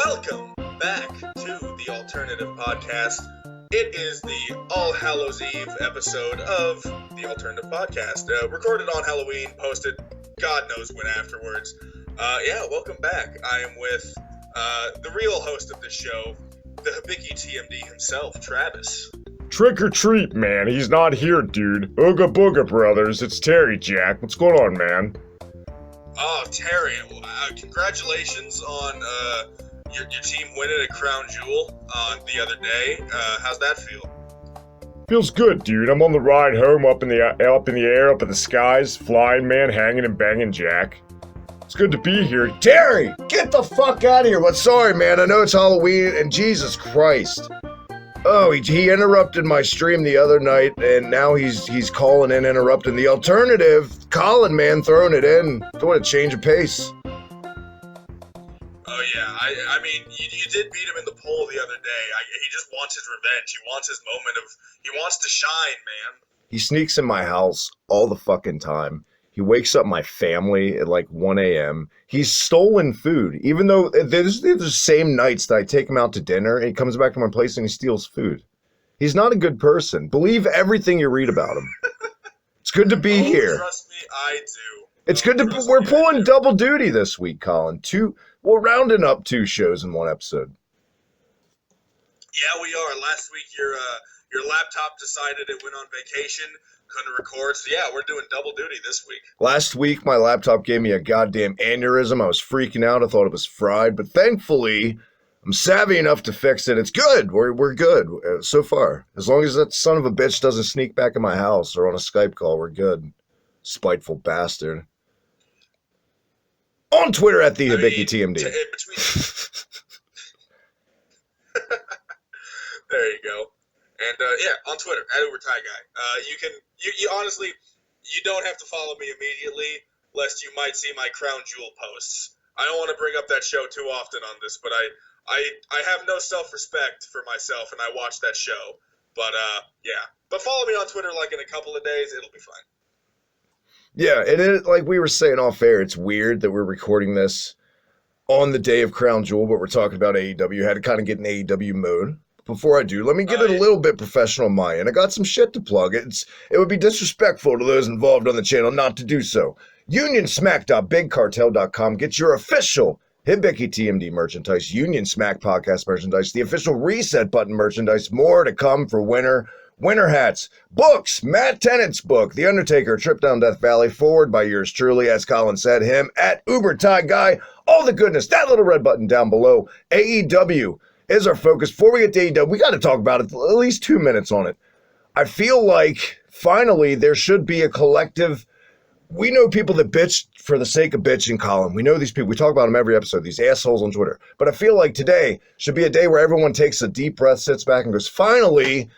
Welcome back to the Alternative Podcast. It is the All Hallows Eve episode of the Alternative Podcast. Recorded on Halloween, posted God knows when afterwards. Welcome back. I am with the real host of this show, the Hibiki TMD himself, Travis. Trick or treat, man. He's not here, dude. Ooga booga, brothers. It's Terry, Jack. What's going on, man? Oh, Terry, congratulations on your team winning a crown jewel the other day. How's that feel? Feels good, dude. I'm on the ride home, up in the air, up in the skies, flying, man, hanging and banging, Jack. It's good to be here. Terry, get the fuck out of here. But sorry, man. I know it's Halloween, and Jesus Christ. Oh, he interrupted my stream the other night, and now he's calling in, interrupting the alternative. Colin, man, throwing it in. What a change of pace. Oh, yeah. I mean, you did beat him in the poll the other day. He just wants his revenge. He wants his moment he wants to shine, man. He sneaks in my house all the fucking time. He wakes up my family at like 1 a.m. He's stolen food, even though there's the same nights that I take him out to dinner, and he comes back to my place and he steals food. He's not a good person. Believe everything you read about him. It's good to be here. Trust me, I do. It's good to. We're pulling double duty this week, Colin. We're rounding up 2 shows in 1 episode. Yeah, we are. Last week, your laptop decided it went on vacation. Couldn't record, so yeah, we're doing double duty this week. Last week, my laptop gave me a goddamn aneurysm. I was freaking out. I thought it was fried, but thankfully, I'm savvy enough to fix it. It's good. We're good so far. As long as that son of a bitch doesn't sneak back in my house or on a Skype call, we're good. Spiteful bastard. On Twitter at the Hibiki TMD. There you go. And on Twitter at UberTieGuy. You honestly, you don't have to follow me immediately, lest you might see my crown jewel posts. I don't want to bring up that show too often on this, but I have no self-respect for myself, and I watch that show. But but follow me on Twitter like in a couple of days, it'll be fine. Yeah, and it, like we were saying off air, it's weird that we're recording this on the day of Crown Jewel, but we're talking about AEW. Had to kind of get in AEW mode. Before I do, let me get it a little bit professional on my end. I got some shit to plug. It would be disrespectful to those involved on the channel not to do so. UnionSmack.BigCartel.com. Get your official Hibiki TMD merchandise, Union Smack podcast merchandise, the official Reset Button merchandise. More to come for winter. Winter hats, books, Matt Tennant's book, The Undertaker, Trip Down Death Valley, forward by yours truly, as Colin said, him at UberTieGuy. All the goodness, that little red button down below. AEW is our focus. Before we get to AEW, we got to talk about it, at least 2 minutes on it. I feel like, finally, there should be a collective. We know people that bitch for the sake of bitching, Colin. We know these people. We talk about them every episode, these assholes on Twitter. But I feel like today should be a day where everyone takes a deep breath, sits back, and goes, finally,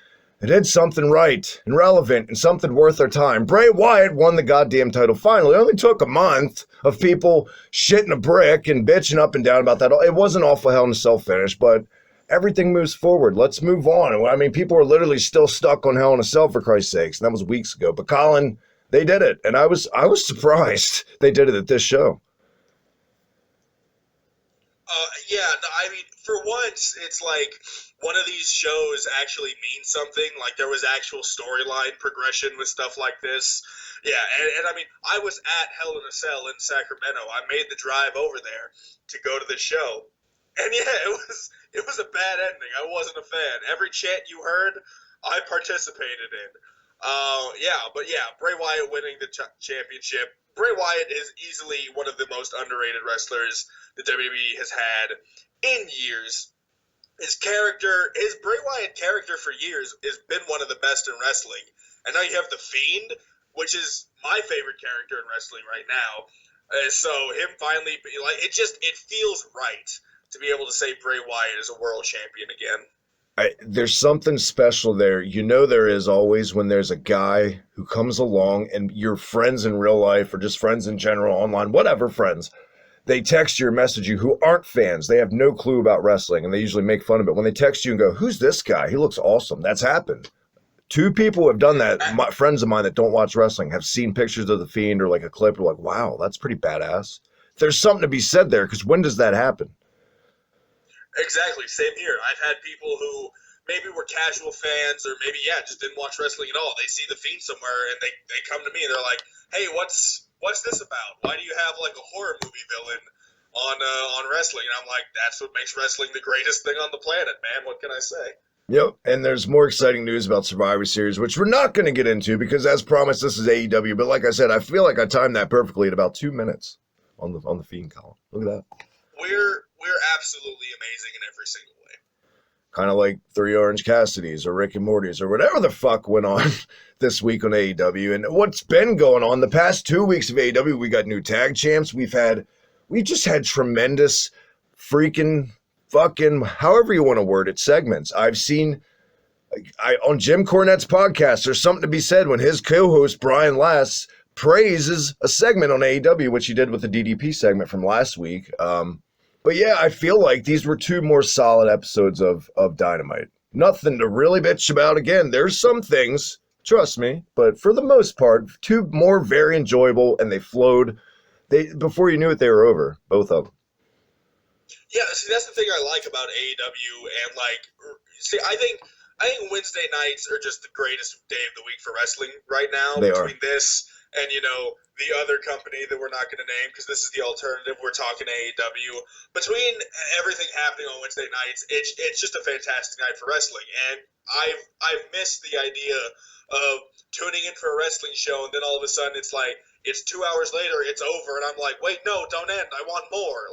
I did something right and relevant and something worth their time. Bray Wyatt won the goddamn title finally. It only took a month of people shitting a brick and bitching up and down about that. It was an awful Hell in a Cell finish, but everything moves forward. Let's move on. I mean, people are literally still stuck on Hell in a Cell, for Christ's sakes, and that was weeks ago. But Colin, they did it, and I was surprised they did it at this show. I mean, for once, it's like one of these shows actually means something. Like, there was actual storyline progression with stuff like this. Yeah, and I mean, I was at Hell in a Cell in Sacramento. I made the drive over there to go to the show. And yeah, it was a bad ending. I wasn't a fan. Every chant you heard, I participated in. Bray Wyatt winning the championship. Bray Wyatt is easily one of the most underrated wrestlers the WWE has had in years. His Bray Wyatt character for years has been one of the best in wrestling. And now you have The Fiend, which is my favorite character in wrestling right now. So him finally, it feels right to be able to say Bray Wyatt is a world champion again. There's something special there. You know there is always when there's a guy who comes along and your friends in real life or just friends in general, online, whatever friends, they text you or message you who aren't fans. They have no clue about wrestling, and they usually make fun of it. When they text you and go, who's this guy? He looks awesome. That's happened. 2 people have done that. Friends of mine that don't watch wrestling have seen pictures of The Fiend or like a clip. Or like, wow, that's pretty badass. There's something to be said there, because when does that happen? Exactly, same here. I've had people who maybe were casual fans or maybe just didn't watch wrestling at all. They see the Fiend somewhere and they come to me and they're like, "Hey, what's this about? Why do you have like a horror movie villain on wrestling?" And I'm like, "That's what makes wrestling the greatest thing on the planet, man. What can I say?" Yep, and there's more exciting news about Survivor Series, which we're not going to get into because, as promised, this is AEW. But like I said, I feel like I timed that perfectly at about 2 minutes on the Fiend column. Look at that. We're absolutely amazing in every single way. Kind of like Three Orange Cassidys or Rick and Morty's or whatever the fuck went on this week on AEW. And what's been going on the past 2 weeks of AEW, we got new tag champs. We've just had tremendous freaking fucking, however you want to word it, segments. I've seen on Jim Cornette's podcast, there's something to be said when his co-host Brian Lass praises a segment on AEW, which he did with the DDP segment from last week. But yeah, I feel like these were 2 more solid episodes of Dynamite. Nothing to really bitch about. Again, there's some things, trust me, but for the most part, 2 more very enjoyable, and they flowed. Before you knew it, they were over, both of them. Yeah, see, that's the thing I like about AEW, and I think Wednesday nights are just the greatest day of the week for wrestling right now. They between are. this and the other company that we're not going to name because this is the alternative. We're talking AEW. Between everything happening on Wednesday nights, it's just a fantastic night for wrestling, and I've missed the idea of tuning in for a wrestling show and then all of a sudden it's like it's 2 hours later, it's over, and I'm like, wait, no, don't end. I want more.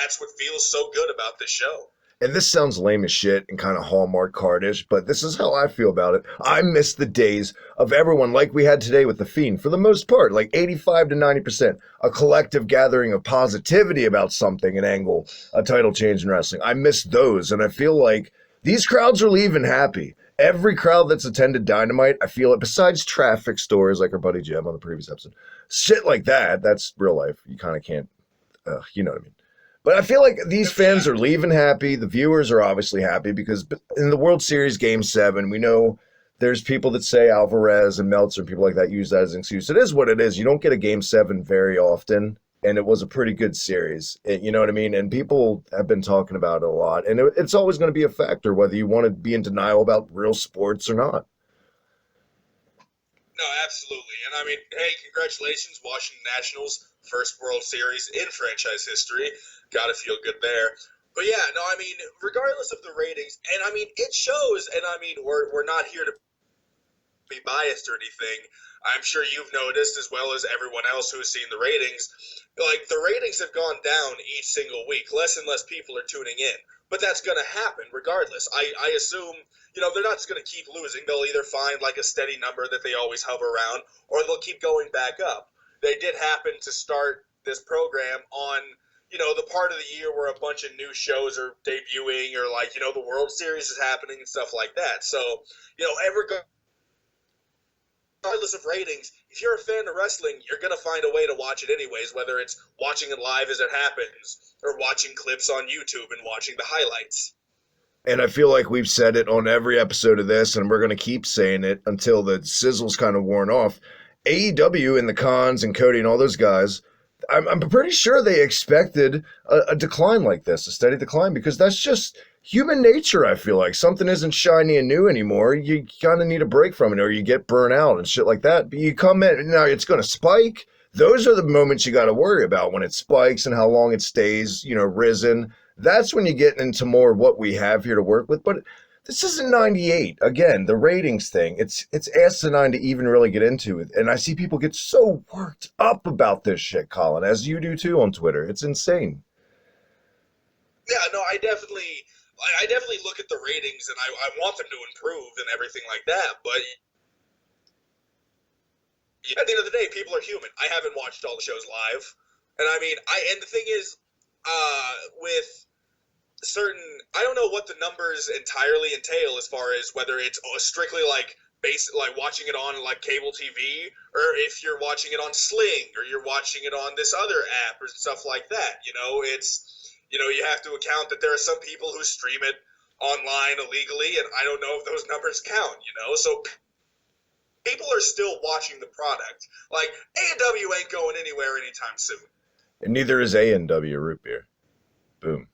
That's what feels so good about this show. And this sounds lame as shit and kind of Hallmark cardish, but this is how I feel about it. I miss the days of everyone like we had today with The Fiend, for the most part, like 85 to 90%, a collective gathering of positivity about something, an angle, a title change in wrestling. I miss those, and I feel like these crowds are leaving happy. Every crowd that's attended Dynamite, I feel it, besides traffic stores like our buddy Jim on the previous episode, shit like that, that's real life. You kind of can't, you know what I mean. But I feel like these fans are leaving happy. The viewers are obviously happy because in the World Series Game 7, we know there's people that say Alvarez and Meltzer and people like that use that as an excuse. It is what it is. You don't get a Game 7 very often, and it was a pretty good series. You know what I mean? And people have been talking about it a lot. And it's always going to be a factor whether you want to be in denial about real sports or not. No, absolutely. And I mean, hey, congratulations, Washington Nationals, first World Series in franchise history. Got to feel good there. But yeah, no, I mean, regardless of the ratings, and I mean, it shows, and I mean, we're not here to be biased or anything. I'm sure you've noticed, as well as everyone else who has seen the ratings, like the ratings have gone down each single week. Less and less people are tuning in. But that's going to happen regardless. I assume, they're not just going to keep losing. They'll either find like a steady number that they always hover around, or they'll keep going back up. They did happen to start this program on, the part of the year where a bunch of new shows are debuting, or like, the World Series is happening and stuff like that. So, regardless of ratings, if you're a fan of wrestling, you're going to find a way to watch it anyways, whether it's watching it live as it happens or watching clips on YouTube and watching the highlights. And I feel like we've said it on every episode of this, and we're going to keep saying it until the sizzle's kind of worn off. AEW and the Cons and Cody and all those guys, I'm pretty sure they expected a decline like this, a steady decline, because that's just human nature, I feel like. Something isn't shiny and new anymore. You kind of need a break from it, or you get burnt out and shit like that. But you come in, now it's going to spike. Those are the moments you got to worry about when it spikes and how long it stays, risen. That's when you get into more what we have here to work with. But this isn't 98. Again, the ratings thing, it's asinine to even really get into it. And I see people get so worked up about this shit, Colin, as you do too on Twitter. It's insane. Yeah, no, I definitely look at the ratings and I want them to improve and everything like that. But at the end of the day, people are human. I haven't watched all the shows live. And I mean, and the thing is, with I don't know what the numbers entirely entail as far as whether it's strictly like watching it on like cable TV, or if you're watching it on Sling, or you're watching it on this other app or stuff like that. You have to account that there are some people who stream it online illegally, and I don't know if those numbers count. So people are still watching the product. Like, AEW ain't going anywhere anytime soon. And neither is A&W Root Beer. Boom.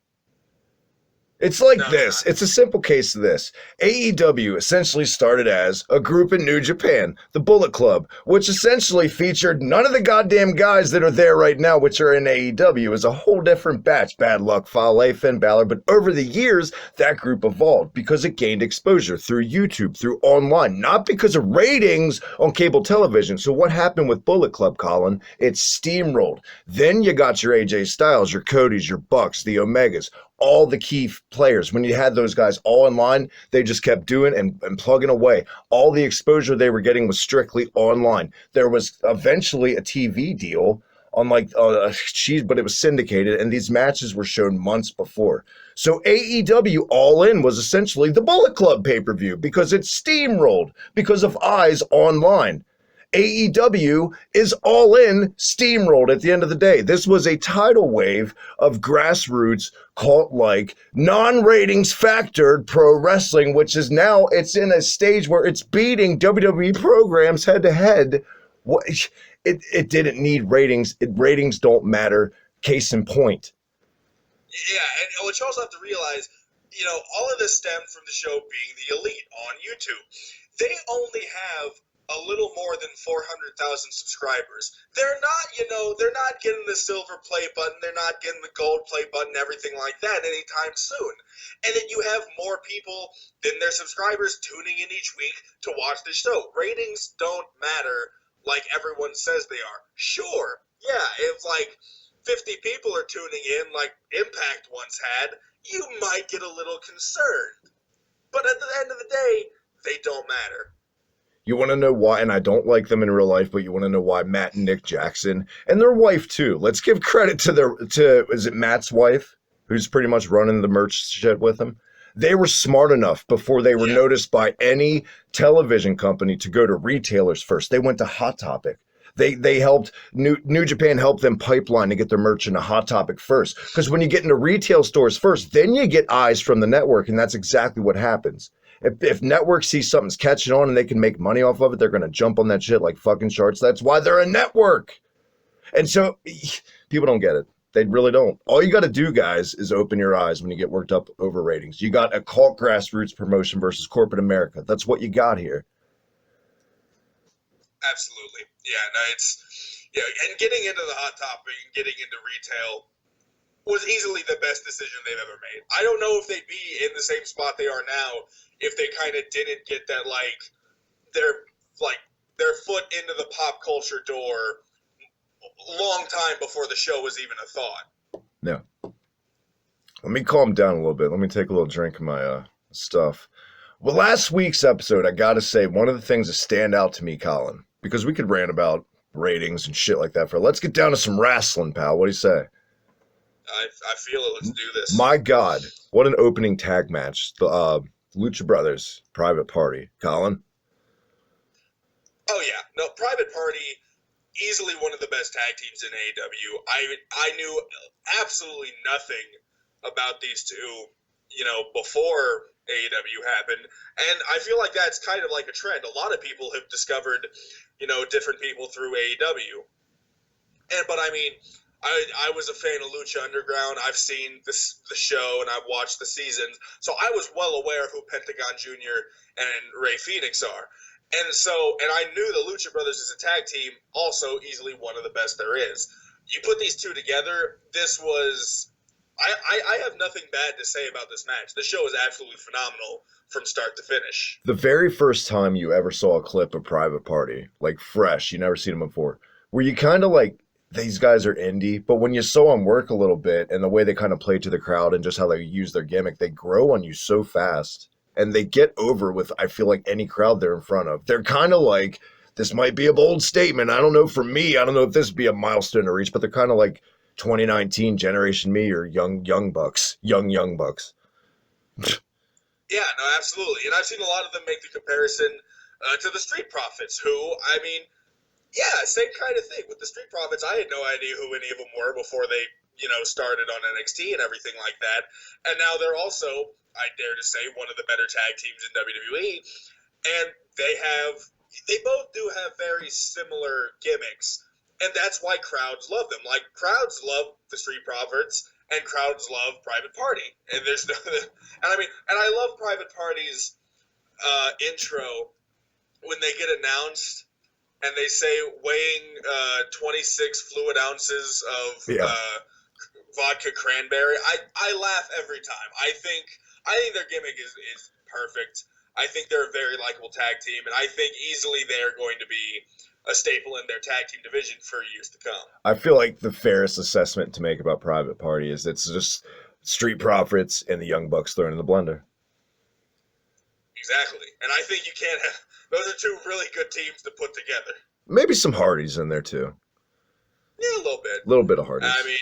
It's like No, it's this. not. It's a simple case of this. AEW essentially started as a group in New Japan, the Bullet Club, which essentially featured none of the goddamn guys that are there right now, which are in AEW. It was a whole different batch. Bad Luck Fale, Finn Balor. But over the years, that group evolved because it gained exposure through YouTube, through online, not because of ratings on cable television. So what happened with Bullet Club, Colin? It steamrolled. Then you got your AJ Styles, your Codys, your Bucks, the Omegas, all the key players. When you had those guys all in line, they just kept doing and plugging away. All the exposure they were getting was strictly online. There was eventually a TV deal on but it was syndicated, and these matches were shown months before. So AEW All In was essentially the Bullet Club pay-per-view because it steamrolled because of eyes online. AEW is All In steamrolled at the end of the day. This was a tidal wave of grassroots, cult-like, non-ratings factored pro wrestling, which is now, it's in a stage where it's beating WWE programs head to head. It didn't need ratings. Ratings don't matter. Case in point. Yeah, and what you also have to realize, all of this stemmed from the show being the Elite on YouTube. They only have a little more than 400,000 subscribers. They're not getting the silver play button, they're not getting the gold play button, everything like that anytime soon. And then you have more people than their subscribers tuning in each week to watch the show. Ratings don't matter like everyone says they are. Sure, yeah, if 50 people are tuning in like Impact once had, you might get a little concerned. But at the end of the day, they don't matter. You want to know why, and I don't like them in real life, but you want to know why Matt and Nick Jackson and their wife too. Let's give credit to is it Matt's wife, who's pretty much running the merch shit with him. They were smart enough before they were noticed by any television company to go to retailers first. They went to Hot Topic. They helped New Japan helped them pipeline to get their merch into Hot Topic first. Because when you get into retail stores first, then you get eyes from the network, and that's exactly what happens. If networks see something's catching on and they can make money off of it, they're going to jump on that shit like fucking sharks. That's why they're a network. And so people don't get it. They really don't. All you got to do, guys, is open your eyes when you get worked up over ratings. You got a cult grassroots promotion versus corporate America. That's what you got here. Absolutely. Yeah, no, and getting into the Hot Topic and getting into retail was easily the best decision they've ever made. I don't know if they'd be in the same spot they are now if they kind of didn't get that their foot into the pop culture door long time before the show was even a thought. Yeah. Let me calm down a little bit. Let me take a little drink of my stuff. Well, last week's episode, I gotta say, one of the things that stand out to me, Colin, because we could rant about ratings and shit like that let's get down to some wrestling, pal. What do you say? I feel it. Let's do this. My God, what an opening tag match. The Lucha Brothers, Private Party. Colin? Oh, yeah. No, Private Party, easily one of the best tag teams in AEW. I knew absolutely nothing about these two, before AEW happened. And I feel like that's kind of like a trend. A lot of people have discovered, different people through AEW. But I mean, I was a fan of Lucha Underground. I've seen the show and I've watched the seasons. So I was well aware of who Pentagon Jr. and Rey Fenix are. And I knew the Lucha Brothers as a tag team, also easily one of the best there is. You put these two together, this was... I have nothing bad to say about this match. The show is absolutely phenomenal from start to finish. The very first time you ever saw a clip of Private Party, like fresh, you never seen them before, were you kind of like, these guys are indie, but when you saw them work a little bit and the way they kind of play to the crowd and just how they use their gimmick, they grow on you so fast and they get over with, I feel like, any crowd they're in front of. They're kind of like, this might be a bold statement. I don't know, for me, I don't know if this would be a milestone to reach, but they're kind of like 2019 Generation Me or young bucks. Yeah, no, absolutely. And I've seen a lot of them make the comparison to the Street Profits, who, I mean, yeah, same kind of thing. With the Street Profits, I had no idea who any of them were before they, started on NXT and everything like that. And now they're also, I dare to say, one of the better tag teams in WWE. And they both do have very similar gimmicks. And that's why crowds love them. Like, crowds love the Street Profits, and crowds love Private Party. And there's no, and I love Private Party's intro when they get announced and they say weighing 26 fluid ounces of Yeah. vodka cranberry. I laugh every time. I think their gimmick is perfect. I think they're a very likable tag team, and I think easily they're going to be a staple in their tag team division for years to come. I feel like the fairest assessment to make about Private Party is it's just Street Profits and the Young Bucks thrown in the blender. Exactly, and I think you can't have those are two really good teams to put together. Maybe some Hardys in there too. Yeah, a little bit. A little bit of Hardys. I mean,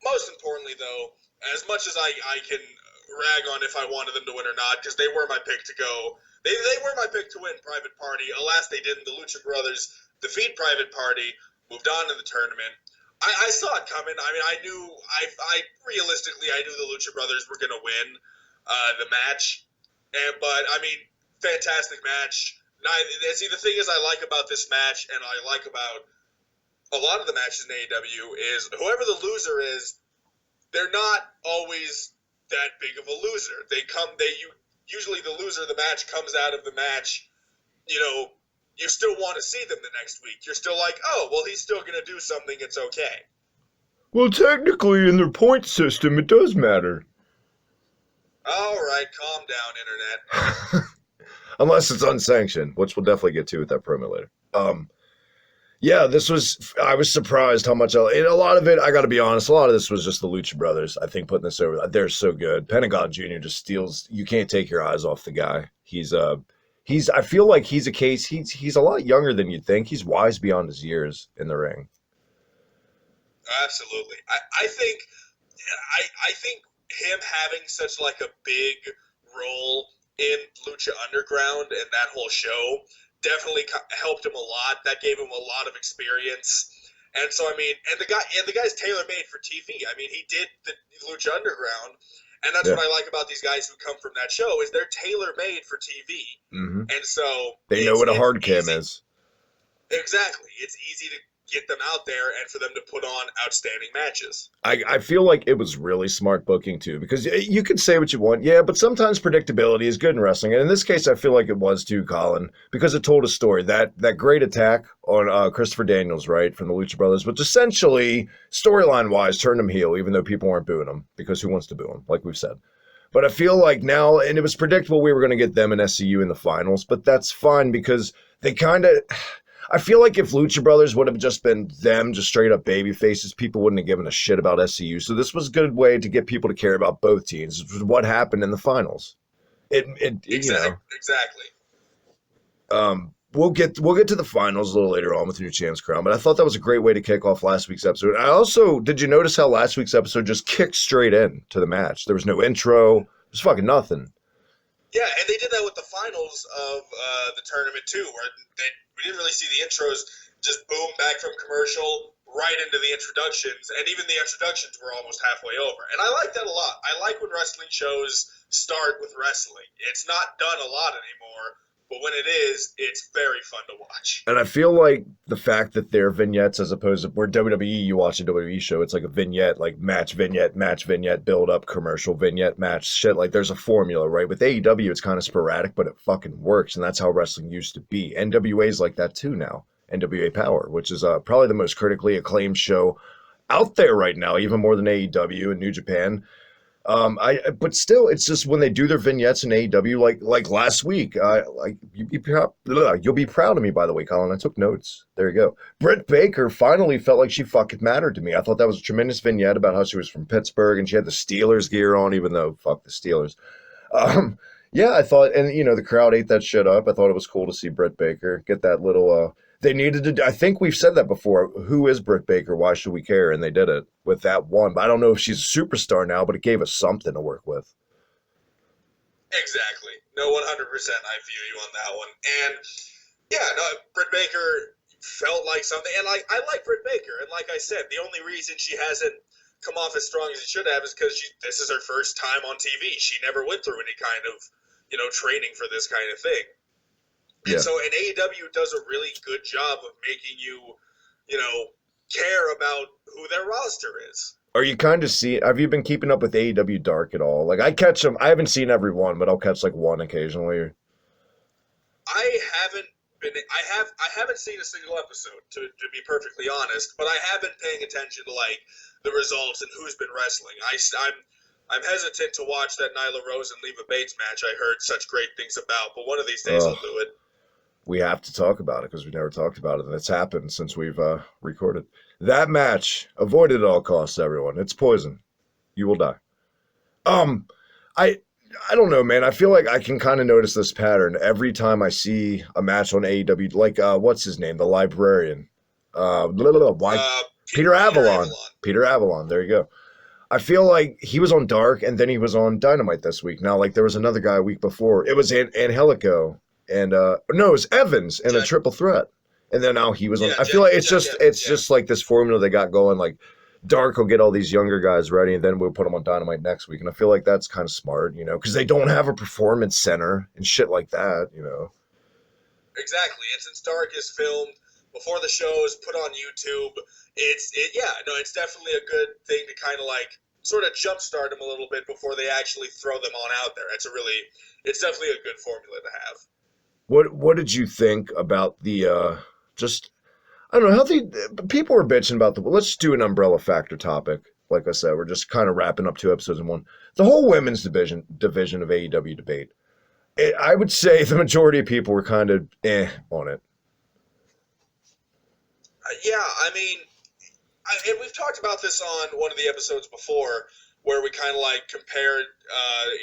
most importantly, though, as much as I can rag on if I wanted them to win or not, because they were my pick to go. They were my pick to win Private Party. Alas, they didn't. The Lucha Brothers defeat Private Party, moved on to the tournament. I saw it coming. I mean, I knew. I realistically, I knew the Lucha Brothers were going to win the match. But I mean, fantastic match. See, the thing is, I like about this match, and I like about a lot of the matches in AEW is whoever the loser is, they're not always that big of a loser. Usually the loser of the match comes out of the match, you still want to see them the next week. You're still like, oh, well, he's still going to do something. It's okay. Well, technically, in their point system, it does matter. All right, calm down, Internet. Unless it's unsanctioned, which we'll definitely get to with that promo later. Yeah, I was surprised how much, and a lot of it, I got to be honest, a lot of this was just the Lucha Brothers, I think, putting this over. They're so good. Pentagon Jr. just steals, you can't take your eyes off the guy. I feel like he's a lot younger than you'd think. He's wise beyond his years in the ring. Absolutely. I think him having such like a big role in Lucha Underground and that whole show definitely helped him a lot. That gave him a lot of experience. And so, I mean, and the guy's tailor-made for TV. I mean, he did the Lucha Underground, and that's what I like about these guys who come from that show is they're tailor-made for TV. Mm-hmm. And so they know what a hard cam is. Exactly. It's easy to get them out there and for them to put on outstanding matches. I feel like it was really smart booking too, because you can say what you want, yeah, but sometimes predictability is good in wrestling, and in this case I feel like it was too, Colin, because it told a story. That great attack on Christopher Daniels, right, from the Lucha Brothers, which essentially, storyline wise, turned him heel, even though people weren't booing him, because who wants to boo him, like we've said. But I feel like now, and it was predictable we were going to get them and SCU in the finals, but that's fine because they kind of, I feel like if Lucha Brothers would have just been them, just straight up baby faces, people wouldn't have given a shit about SCU. So this was a good way to get people to care about both teams, which is what happened in the finals. Exactly. We'll get to the finals a little later on with New Champs Crown, but I thought that was a great way to kick off last week's episode. Did you notice how last week's episode just kicked straight in to the match? There was no intro. It was fucking nothing. Yeah, and they did that with the finals of the tournament too, where we didn't really see the intros, just boom, back from commercial, right into the introductions, and even the introductions were almost halfway over. And I like that a lot. I like when wrestling shows start with wrestling. It's not done a lot anymore, but when it is, it's very fun to watch. And I feel like the fact that they're vignettes as opposed to where WWE, you watch a WWE show, it's like a vignette, like match vignette, build up, commercial, vignette, match, shit. Like there's a formula, right? With AEW, it's kind of sporadic, but it fucking works. And that's how wrestling used to be. NWA's like that too now. NWA Power, which is probably the most critically acclaimed show out there right now, even more than AEW and New Japan. But still, it's just when they do their vignettes in AEW, like last week, you'll be proud of me, by the way, Colin. I took notes. There you go. Britt Baker finally felt like she fucking mattered to me. I thought that was a tremendous vignette about how she was from Pittsburgh and she had the Steelers gear on, even though fuck the Steelers. Yeah, I thought, and the crowd ate that shit up. I thought it was cool to see Britt Baker get that little, they needed to, I think we've said that before. Who is Britt Baker? Why should we care? And they did it with that one. But I don't know if she's a superstar now, but it gave us something to work with. Exactly. No, 100% I feel you on that one. And, yeah, no, Britt Baker felt like something. And I like Britt Baker. And like I said, the only reason she hasn't come off as strong as she should have is because this is her first time on TV. She never went through any kind of, training for this kind of thing. Yeah. And so, and AEW does a really good job of making you, care about who their roster is. Are you kind of have you been keeping up with AEW Dark at all? Like I catch them, I haven't seen every one, but I'll catch like one occasionally. I haven't I haven't seen a single episode to be perfectly honest, but I have been paying attention to like the results and who's been wrestling. I'm hesitant to watch that Nyla Rose and Leva Bates match I heard such great things about, but one of these days I'll do it. We have to talk about it because we've never talked about it, and it's happened since we've recorded. That match, avoid it at all costs, everyone. It's poison. You will die. I I don't know, man. I feel like I can kind of notice this pattern every time I see a match on AEW. Like, what's his name? The librarian. Peter Avalon. Peter Avalon. There you go. I feel like he was on Dark, and then he was on Dynamite this week. Now, like, there was another guy a week before. It was Angelico, and no, it was Evans in a triple threat. And then now he was on. I feel like it's just like this formula they got going. Like, Dark will get all these younger guys ready, and then we'll put them on Dynamite next week. And I feel like that's kind of smart, because they don't have a performance center and shit like that, Exactly. And since Dark is filmed before the show is put on YouTube, it's definitely a good thing to kind of like sort of jumpstart them a little bit before they actually throw them on out there. It's definitely a good formula to have. What did you think about the I don't know how people were bitching about let's do an umbrella factor topic. Like I said, we're just kind of wrapping up 2 episodes in one. The whole women's division of AEW debate. I would say the majority of people were kind of on it. Yeah, I mean, and we've talked about this on one of the episodes before, where we kind of like compared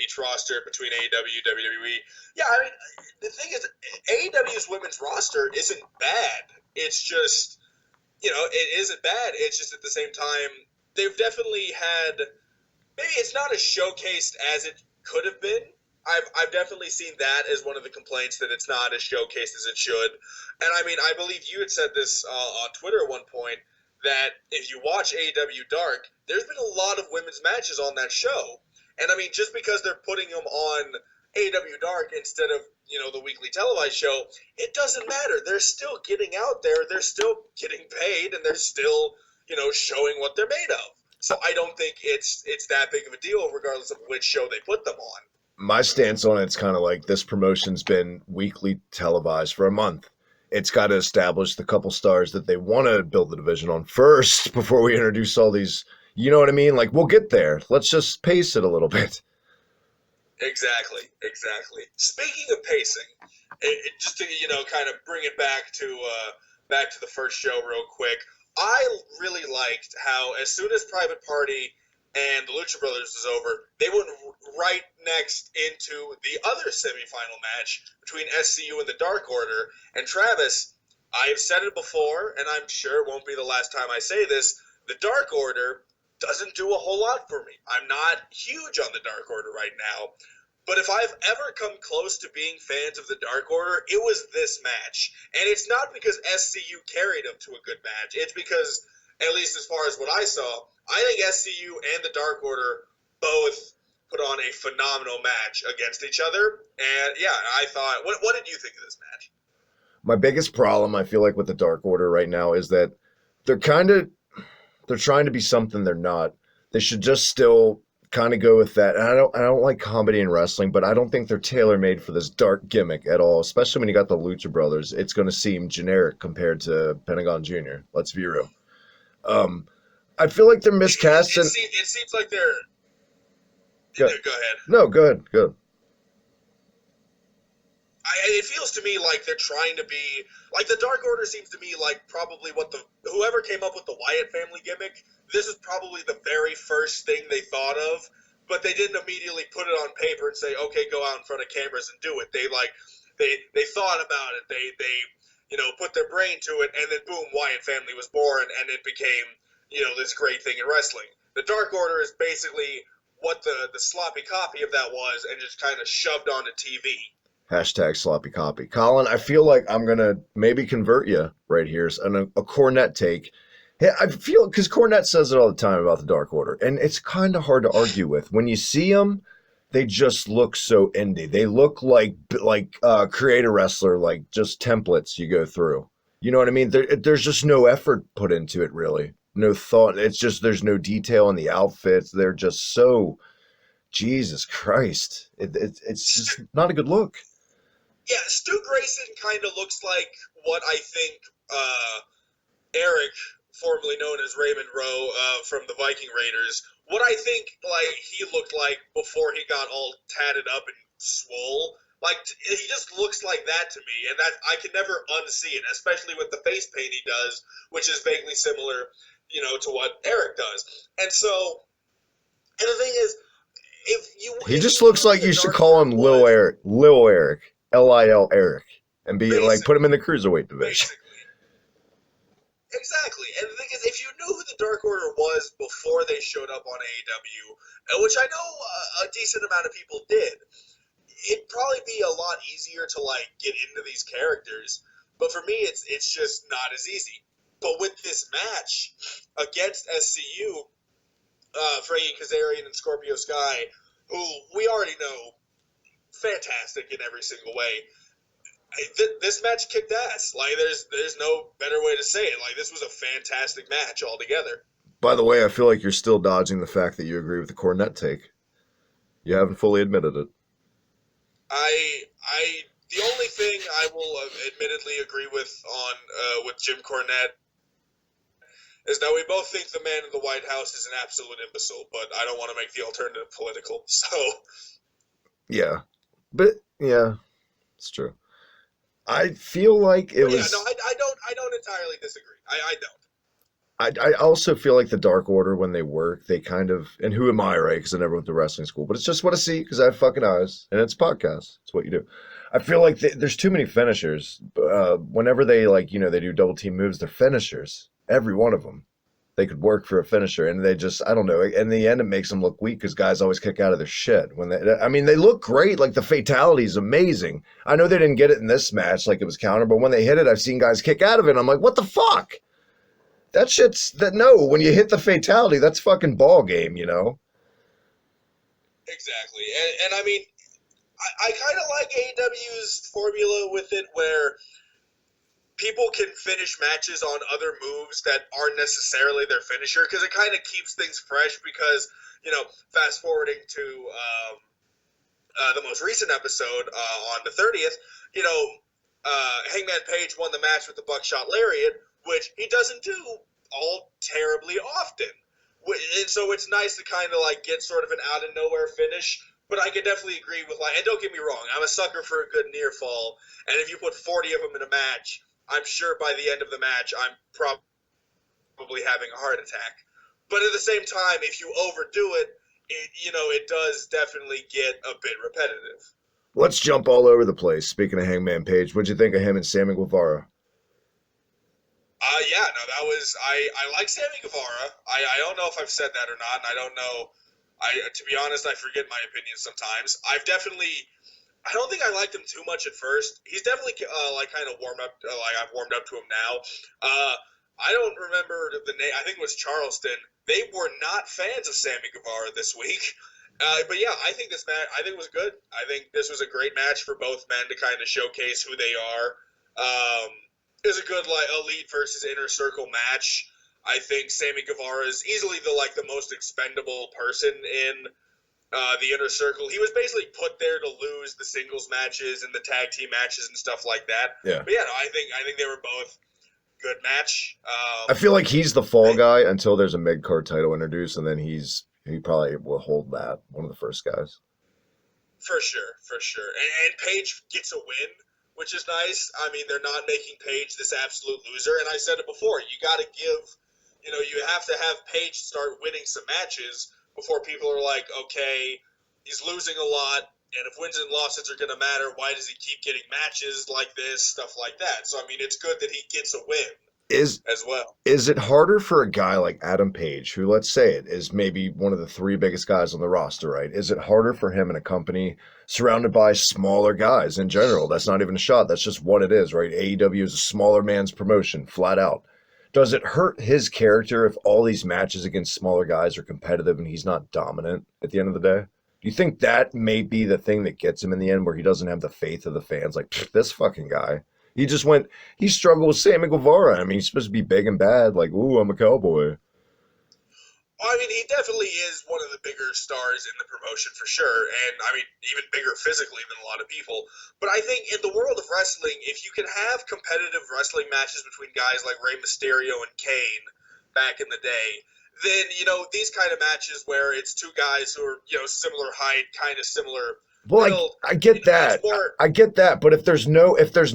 each roster between AEW, WWE. Yeah, I mean, the thing is, AEW's women's roster isn't bad. It's just, it isn't bad. It's just at the same time, they've definitely had, maybe it's not as showcased as it could have been. I've definitely seen that as one of the complaints, that it's not as showcased as it should. And I mean, I believe you had said this on Twitter at one point, that if you watch AEW Dark, there's been a lot of women's matches on that show. And I mean, just because they're putting them on AEW Dark instead of, the weekly televised show, it doesn't matter. They're still getting out there. They're still getting paid, and they're still, showing what they're made of. So I don't think it's that big of a deal, regardless of which show they put them on. My stance on it's kind of like this promotion's been weekly televised for a month. It's got to establish the couple stars that they want to build the division on first before we introduce all these, you know what I mean? Like, we'll get there. Let's just pace it a little bit. Exactly. Speaking of pacing, just to kind of bring it back to the first show real quick, I really liked how as soon as Private Party and the Lucha Brothers was over, they went right next into the other semifinal match between SCU and the Dark Order. And Travis, I have said it before, and I'm sure it won't be the last time I say this, the Dark Order doesn't do a whole lot for me. I'm not huge on the Dark Order right now, but if I've ever come close to being fans of the Dark Order, it was this match. And it's not because SCU carried them to a good match. It's because, at least as far as what I saw, I think SCU and the Dark Order both put on a phenomenal match against each other. And yeah, I thought, what did you think of this match? My biggest problem, I feel like, with the Dark Order right now is that they're trying to be something they're not. They should just still kind of go with that. And I don't like comedy and wrestling, but I don't think they're tailor-made for this dark gimmick at all, especially when you got the Lucha Brothers. It's going to seem generic compared to Pentagon Jr. Let's be real. I feel like they're miscast. It seems like they're... Go ahead. No, go ahead. Go. It feels to me like they're trying to be... Like, the Dark Order seems to me like probably whoever came up with the Wyatt family gimmick, this is probably the very first thing they thought of, but they didn't immediately put it on paper and say, okay, go out in front of cameras and do it. They thought about it. They put their brain to it, and then boom, Wyatt family was born, and it became, this great thing in wrestling. The Dark Order is basically what the sloppy copy of that was, and just kind of shoved onto TV. Hashtag sloppy copy. Colin, I feel like I'm going to maybe convert you right here on a Cornette take. I feel, because Cornette says it all the time about the Dark Order, and it's kind of hard to argue with. When you see them, they just look so indie. They look like create a wrestler, like just templates you go through. You know what I mean? There's just no effort put into it, really. no thought. It's just there's no detail in the outfits. They're just so Jesus Christ. It's just not a good look. Yeah, Stu Grayson kind of looks like what I think Eric, formerly known as Raymond Rowe from the Viking Raiders, what I think like he looked like before he got all tatted up and swole. Like he just looks like that to me, and that I can never unsee it, especially with the face paint he does, which is vaguely similar, to what Eric does. And so, and the thing is, He if just you looks knew who like the you should Dark call Order him was, Lil Eric, Lil Eric, and be like put him in the cruiserweight division. basically. Exactly. And the thing is, if you knew who the Dark Order was before they showed up on AEW, which I know a decent amount of people did, it'd probably be a lot easier to like get into these characters. But for me, it's just not as easy. But with this match against SCU, Frankie Kazarian and Scorpio Sky, who we already know fantastic in every single way, this match kicked ass. Like, there's no better way to say it. Like, this was a fantastic match altogether. By the way, I feel like you're still dodging the fact that you agree with the Cornette take. You haven't fully admitted it. The only thing I will admittedly agree with Jim Cornette is that we both think the man in the White House is an absolute imbecile, but I don't want to make the alternative political. So yeah, but yeah, it's true. I feel like it was. Yeah, no, I don't entirely disagree. I don't. I also feel like the Dark Order, when they work, they kind of, and who am I, right? Because I never went to wrestling school, but it's just what I see because I have fucking eyes, and it's a podcast. It's what you do. I feel like there's too many finishers. Whenever they they do double team moves, they're finishers. Every one of them, they could work for a finisher, and they just, I don't know. In the end, it makes them look weak because guys always kick out of their shit when they look great. Like the fatality is amazing. I know they didn't get it in this match, like it was counter, but when they hit it, I've seen guys kick out of it. And I'm like, what the fuck? That shit's no. When you hit the fatality, that's fucking ball game, Exactly, and I mean, I kind of like AEW's formula with it, where people can finish matches on other moves that aren't necessarily their finisher, because it kind of keeps things fresh. Because fast forwarding to the most recent episode on the 30th, Hangman Page won the match with the Buckshot Lariat, which he doesn't do all terribly often. And so it's nice to kind of like get sort of an out of nowhere finish. But I can definitely agree with, like, and don't get me wrong, I'm a sucker for a good near fall. And if you put 40 of them in a match, I'm sure by the end of the match, I'm probably having a heart attack. But at the same time, if you overdo it, it does definitely get a bit repetitive. Let's jump all over the place. Speaking of Hangman Page, what'd you think of him and Sammy Guevara? Yeah, no, that was, I like Sammy Guevara. I don't know if I've said that or not, and I don't know. To be honest, I forget my opinions sometimes. I don't think I liked him too much at first. He's definitely kind of warmed up. I've warmed up to him now. I don't remember the name. I think it was Charleston. They were not fans of Sammy Guevara this week. But yeah, I think this match, I think it was good. I think this was a great match for both men to kind of showcase who they are. It was a good elite versus inner circle match. I think Sammy Guevara is easily the most expendable person in the inner circle. He was basically put there to lose the singles matches and the tag team matches and stuff like that. Yeah. But yeah, no, I think they were both good match. I feel like he's the fall guy until there's a mid-card title introduced, and then he probably will hold that, one of the first guys. For sure. And Paige gets a win, which is nice. I mean, they're not making Paige this absolute loser. And I said it before, you got to give, you have to have Paige start winning some matches before people are like, okay, he's losing a lot, and if wins and losses are going to matter, why does he keep getting matches like this, stuff like that. So, I mean, it's good that he gets a win as well. Is it harder for a guy like Adam Page, who, let's say it, is maybe one of the three biggest guys on the roster, right? Is it harder for him in a company surrounded by smaller guys in general? That's not even a shot. That's just what it is, right? AEW is a smaller man's promotion, flat out. Does it hurt his character if all these matches against smaller guys are competitive and he's not dominant at the end of the day? Do you think that may be the thing that gets him in the end, where he doesn't have the faith of the fans? Like, this fucking guy, He struggled with Sammy Guevara. I mean, he's supposed to be big and bad, like, ooh, I'm a cowboy. I mean, he definitely is one of the bigger stars in the promotion for sure, and I mean, even bigger physically than a lot of people. But I think in the world of wrestling, if you can have competitive wrestling matches between guys like Rey Mysterio and Kane back in the day, then, these kind of matches where it's two guys who are, similar height, kind of similar Well, build, I get that. it's more. I get that. But if there's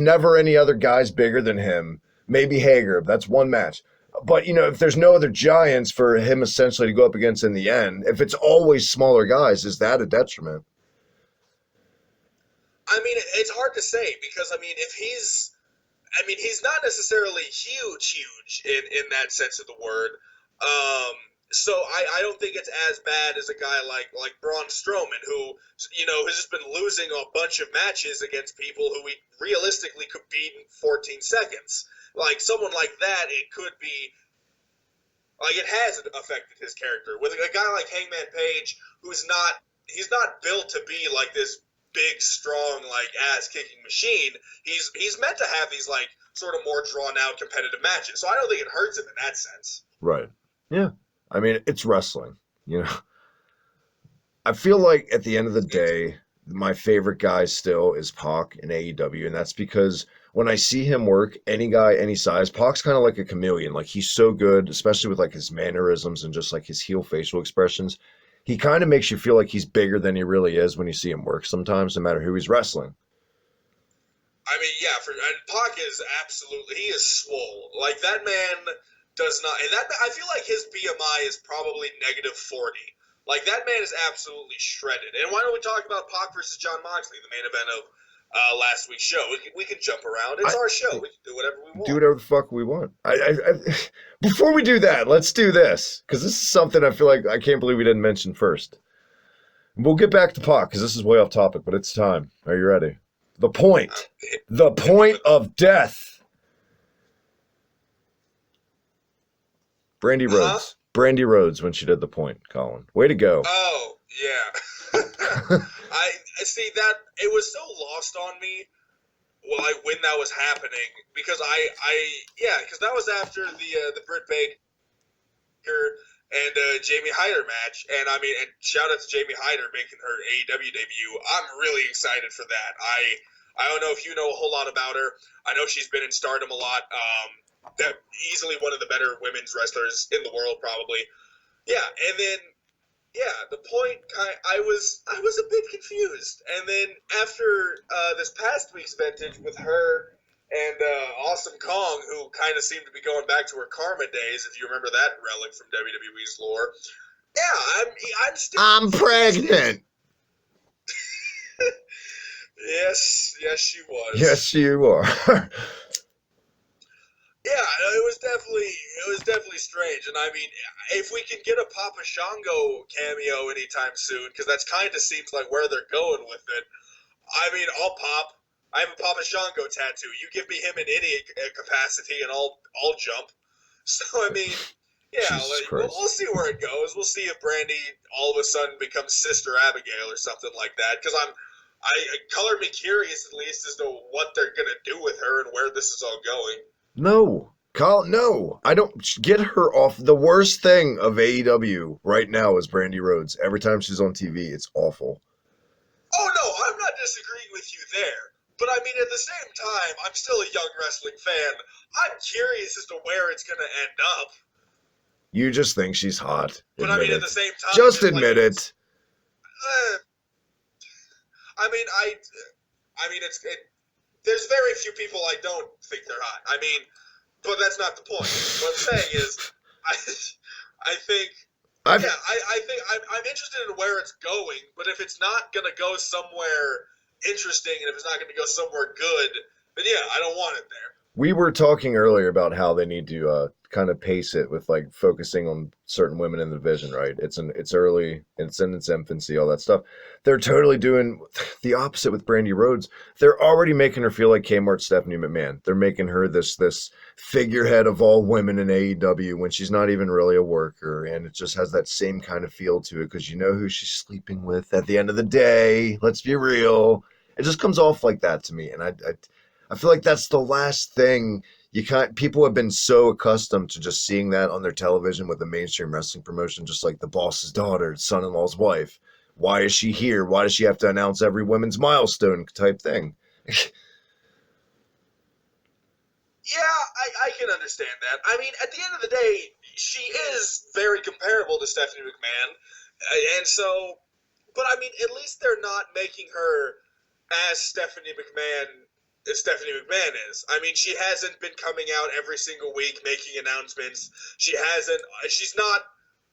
never any other guys bigger than him, maybe Hager, that's one match. But if there's no other giants for him essentially to go up against in the end, if it's always smaller guys, is that a detriment? I mean, it's hard to say because he's not necessarily huge in that sense of the word. So I don't think it's as bad as a guy like Braun Strowman, who has just been losing a bunch of matches against people who he realistically could beat in 14 seconds. Like someone like that, it could be like it has affected his character. With a guy like Hangman Page, he's not built to be like this big, strong, like ass kicking machine. He's meant to have these like sort of more drawn out competitive matches. So I don't think it hurts him in that sense. Right. Yeah. I mean, it's wrestling, I feel like at the end of the day, my favorite guy still is Pac in AEW, and that's because when I see him work, any guy, any size, Pac's kind of like a chameleon. Like he's so good, especially with like his mannerisms and just like his heel facial expressions. He kind of makes you feel like he's bigger than he really is when you see him work sometimes, no matter who he's wrestling. I mean, yeah, and Pac is absolutely, he is swole. Like that man does not, and that I feel like his BMI is probably -40. Like that man is absolutely shredded. And why don't we talk about Pac versus John Moxley, the main event of last week's show? We can jump around. It's our show. We can do whatever we want. Do whatever the fuck we want. Before we do that, let's do this because this is something I feel like I can't believe we didn't mention first. We'll get back to Pac because this is way off topic, but it's time. Are you ready? The point. The point of death. Brandy Rhodes. Brandy Rhodes when she did the point, Colin. Way to go. Oh, yeah. I see that it was so lost on me when that was happening because because that was after the Britt Baker and Jamie Hayter match, and I mean, and shout out to Jamie Hayter making her AEW debut. I'm really excited for that. I don't know if you know a whole lot about her. I know she's been in Stardom a lot. That easily one of the better women's wrestlers in the world, probably. Yeah, and then the point I was a bit confused, and then after this past week's vintage with her and Awesome Kong, who kind of seemed to be going back to her Karma days, if you remember that relic from WWE's lore. Yeah, I'm still. I'm pregnant. Yes, she was. Yes, you are. Yeah, it was definitely strange, and I mean, if we can get a Papa Shango cameo anytime soon, because that's kind of seems like where they're going with it. I mean, I'll pop. I have a Papa Shango tattoo. You give me him in any capacity, and I'll jump. So I mean, yeah, we'll see where it goes. We'll see if Brandy all of a sudden becomes Sister Abigail or something like that. Because I color me curious at least as to what they're gonna do with her and where this is all going. No. Colin, no. I don't get her off. The worst thing of AEW right now is Brandy Rhodes. Every time she's on TV, it's awful. Oh, no, I'm not disagreeing with you there. But, I mean, at the same time, I'm still a young wrestling fan. I'm curious as to where it's going to end up. You just think she's hot. But, I mean, at the same time... Just admit it. I mean, there's very few people I don't think they're hot. I mean, but that's not the point. What I'm saying is, I think I'm interested in where it's going, but if it's not going to go somewhere interesting and if it's not going to go somewhere good, then yeah, I don't want it there. We were talking earlier about how they need to kind of pace it with like focusing on certain women in the division, right? It's early, it's in its infancy, all that stuff. They're totally doing the opposite with Brandy Rhodes. They're already making her feel like Kmart Stephanie McMahon. They're making her this figurehead of all women in AEW when she's not even really a worker, and it just has that same kind of feel to it because you know who she's sleeping with at the end of the day. Let's be real. It just comes off like that to me, and I feel like that's the last thing people have been so accustomed to just seeing that on their television with the mainstream wrestling promotion, just like the boss's daughter, son-in-law's wife. Why is she here? Why does she have to announce every women's milestone type thing? Yeah, I can understand that. I mean, at the end of the day, she is very comparable to Stephanie McMahon, and so, but I mean, at least they're not making her as Stephanie McMahon is. I mean, she hasn't been coming out every single week making announcements. She's not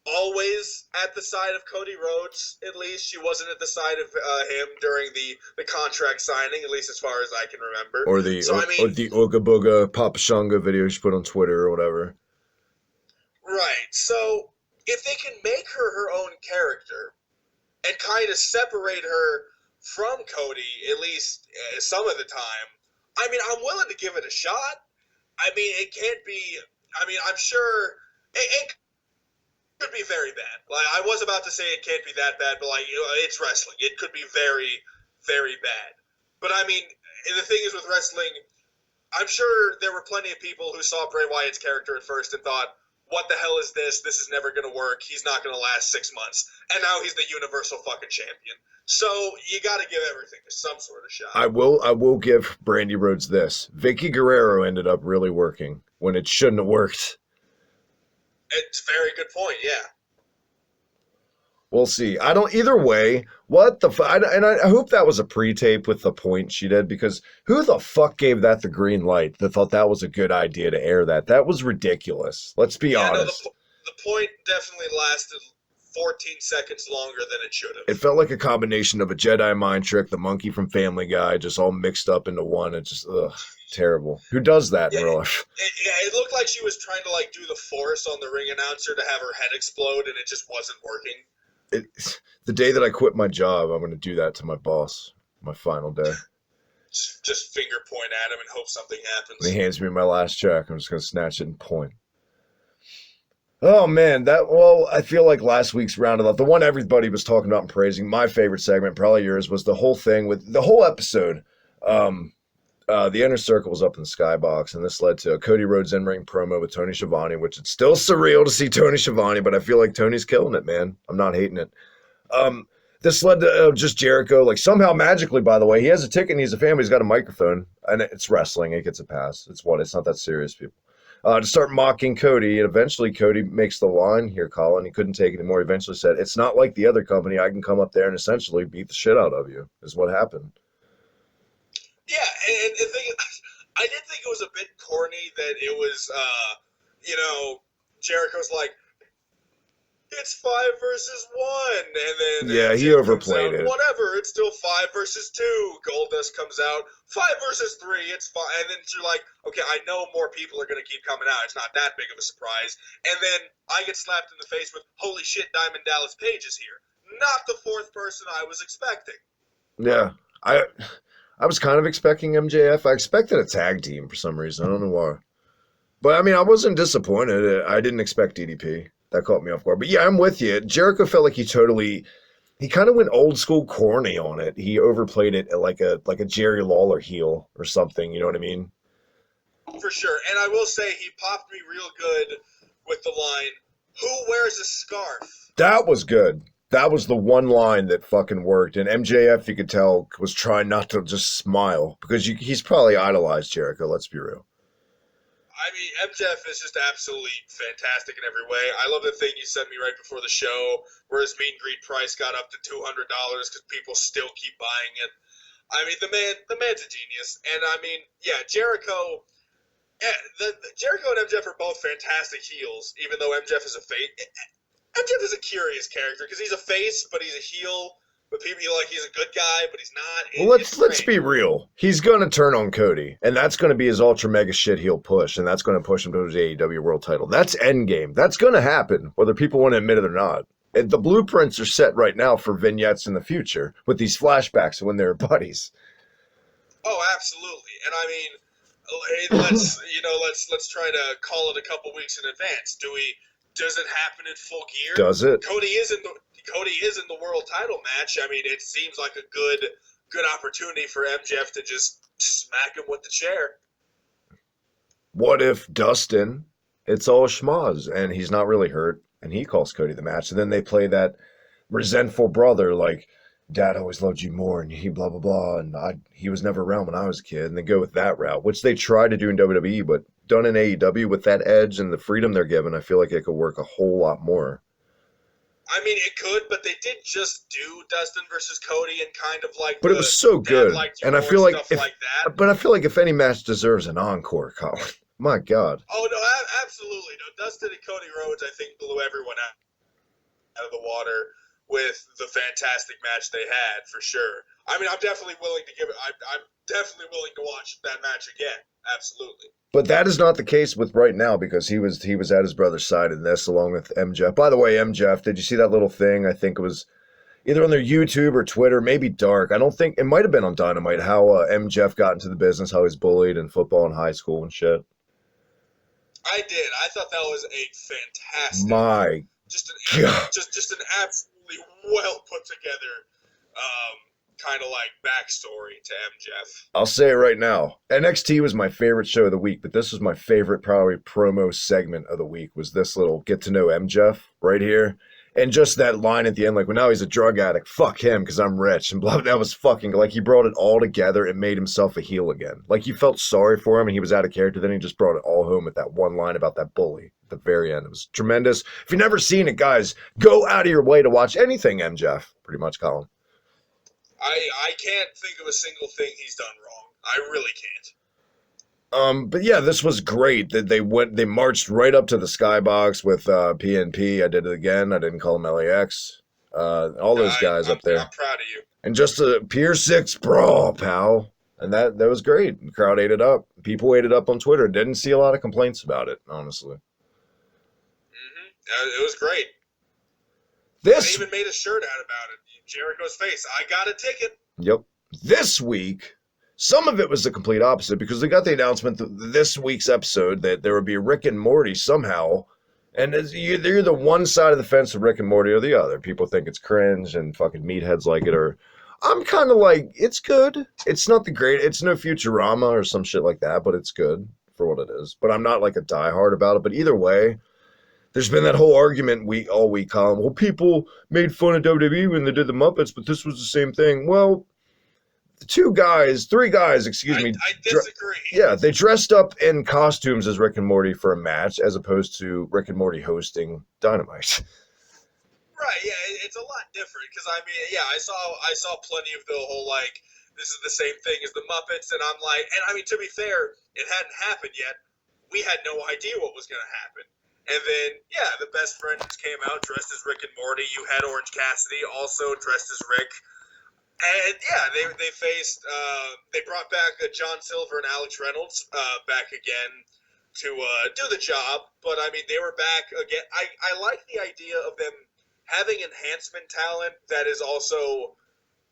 always at the side of Cody Rhodes, at least. She wasn't at the side of him during the contract signing, at least as far as I can remember. Or the Ooga Booga Papa Shunga video she put on Twitter or whatever. Right. So if they can make her own character and kind of separate her from Cody, at least some of the time, I mean, I'm willing to give it a shot. I mean, it can't be. I mean, I'm sure it could be very bad. Like, I was about to say it can't be that bad, but like, it's wrestling. It could be very, very bad. But I mean, the thing is with wrestling, I'm sure there were plenty of people who saw Bray Wyatt's character at first and thought, what the hell is this? This is never going to work. He's not going to last 6 months. And now he's the Universal fucking champion. So you got to give everything some sort of shot. I will give Brandy Rhodes this. Vicky Guerrero ended up really working when it shouldn't have worked. It's a very good point, yeah. We'll see. I don't. Either way, what the fuck? And I hope that was a pre-tape with the point she did, because who the fuck gave that the green light that thought that was a good idea to air that? That was ridiculous. Let's be honest. No, the point definitely lasted 14 seconds longer than it should have. It felt like a combination of a Jedi mind trick, the monkey from Family Guy, just all mixed up into one. It's just terrible. Who does that in real life? It looked like she was trying to like do the Force on the ring announcer to have her head explode, and it just wasn't working. The day that I quit my job, I'm going to do that to my boss. My final day. Just finger point at him and hope something happens. When he hands me my last check, I'm just going to snatch it and point. Oh, man. I feel like last week's roundabout, the one everybody was talking about and praising, my favorite segment, probably yours, was the whole thing with the whole episode. The Inner Circle was up in the skybox, and this led to a Cody Rhodes in-ring promo with Tony Schiavone, which it's still surreal to see Tony Schiavone, but I feel like Tony's killing it, man. I'm not hating it. This led to just Jericho, like somehow magically, by the way, he has a ticket and he's a fan, he's got a microphone, and it's wrestling. It gets a pass. It's not that serious, people. To start mocking Cody, and eventually Cody makes the line here, Colin. He couldn't take it anymore. He eventually said, "It's not like the other company. I can come up there and essentially beat the shit out of you," is what happened. Yeah, and the thing is, I did think it was a bit corny that it was, Jericho's like, it's 5 versus 1, and then he overplayed it. Whatever, it's still 5 versus 2. Goldust comes out, 5 versus 3, it's fine. And then you're like, okay, I know more people are going to keep coming out. It's not that big of a surprise. And then I get slapped in the face with, holy shit, Diamond Dallas Page is here. Not the 4th person I was expecting. Yeah, I was kind of expecting MJF. I expected a tag team for some reason. I don't know why. But, I mean, I wasn't disappointed. I didn't expect DDP. That caught me off guard. But, yeah, I'm with you. Jericho felt like he kind of went old school corny on it. He overplayed it like a Jerry Lawler heel or something. You know what I mean? For sure. And I will say he popped me real good with the line, who wears a scarf? That was good. That was the one line that fucking worked. And MJF, you could tell, was trying not to just smile because he's probably idolized Jericho, let's be real. I mean, MJF is just absolutely fantastic in every way. I love the thing you sent me right before the show where his meet and greet price got up to $200 because people still keep buying it. I mean, the man's a genius. And, I mean, yeah, Jericho and MJF are both fantastic heels, even though MJF is a face. MJF is a curious character because he's a face, but he's a heel. But people like he's a good guy, but he's not. Well, let's be real. He's gonna turn on Cody, and that's gonna be his ultra mega shit heel push, and that's gonna push him to his AEW World Title. That's endgame. That's gonna happen, whether people want to admit it or not. And the blueprints are set right now for vignettes in the future with these flashbacks of when they were buddies. Oh, absolutely. And I mean, let's try to call it a couple weeks in advance. Does it happen in Full Gear? Does it? Cody is in the world title match. I mean, it seems like a good good opportunity for MJF to just smack him with the chair. What if Dustin, it's all schmaz, and he's not really hurt, and he calls Cody the match, and then they play that resentful brother, like, Dad always loved you more, and he blah, blah, blah, and he was never around when I was a kid, and they go with that route, which they try to do in WWE, but done in AEW with that edge and the freedom they're given, I feel like it could work a whole lot more. I mean, it could, but they did just do Dustin versus Cody and kind of like. But it was so good, and I feel like, that. But I feel like if any match deserves an encore, Colin, my God. Oh no, absolutely no. Dustin and Cody Rhodes, I think, blew everyone out of the water with the fantastic match they had for sure. I mean, I'm definitely willing to give it. I'm definitely willing to watch that match again. Absolutely. But that is not the case with right now because he was at his brother's side in this along with MJF. By the way, MJF, did you see that little thing? I think it was either on their YouTube or Twitter, maybe Dark. I don't think it might have been on Dynamite how MJF got into the business, how he's bullied in football in high school and shit. I did. I thought that was a fantastic. My just God. Just an absolutely well put together kind of like backstory to MJF. I'll say it right now. NXT was my favorite show of the week, but this was my favorite probably promo segment of the week was this little get to know MJF right here. And just that line at the end, like, well, now he's a drug addict. Fuck him because I'm rich. And blah, that was fucking, like, he brought it all together and made himself a heel again. Like, you felt sorry for him and he was out of character. Then he just brought it all home with that one line about that bully at the very end. It was tremendous. If you've never seen it, guys, go out of your way to watch anything MJF, pretty much, Colin. I can't think of a single thing he's done wrong. I really can't. But yeah, this was great. That they marched right up to the skybox with PNP. I did it again. I didn't call him LAX. All those guys up there. I'm proud of you. And just a Pier 6 brawl, pal. And that was great. The crowd ate it up. People ate it up on Twitter. Didn't see a lot of complaints about it, honestly. Mm-hmm. It was great. They even made a shirt out about it. Jericho's face. I got a ticket. Yep. This week, some of it was the complete opposite because they got the announcement this week's episode that there would be Rick and Morty somehow. And they're either one side of the fence of Rick and Morty or the other. People think it's cringe and fucking meatheads like it. Or I'm kind of like, it's good. It's not the great. It's no Futurama or some shit like that, but it's good for what it is. But I'm not like a diehard about it. But either way, there's been that whole argument all week, Colin. Well, people made fun of WWE when they did the Muppets, but this was the same thing. Well, three guys, excuse me. I disagree. Yeah, they dressed up in costumes as Rick and Morty for a match, as opposed to Rick and Morty hosting Dynamite. Right, yeah, it's a lot different because I mean, yeah, I saw plenty of the whole like this is the same thing as the Muppets, and I'm like, and I mean to be fair, it hadn't happened yet. We had no idea what was going to happen. And then, yeah, the Best Friends came out dressed as Rick and Morty. You had Orange Cassidy also dressed as Rick. And, yeah, they faced, they brought back John Silver and Alex Reynolds back again to do the job. But, I mean, they were back again. I like the idea of them having enhancement talent that is also,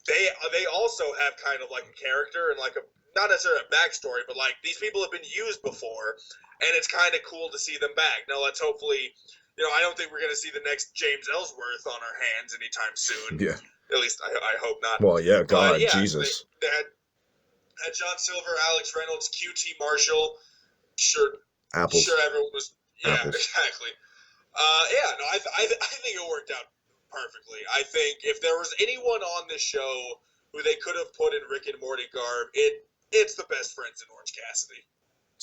they also have kind of like a character and like a, not necessarily a backstory, but like these people have been used before. And it's kind of cool to see them back. Now, let's hopefully, I don't think we're going to see the next James Ellsworth on our hands anytime soon. Yeah. At least I hope not. Well, yeah, God, yeah, Jesus. They had John Silver, Alex Reynolds, QT Marshall. Sure. Apples. Sure, everyone was. Yeah, Apples. exactly. I think it worked out perfectly. I think if there was anyone on this show who they could have put in Rick and Morty garb, it's the Best Friends in Orange Cassidy.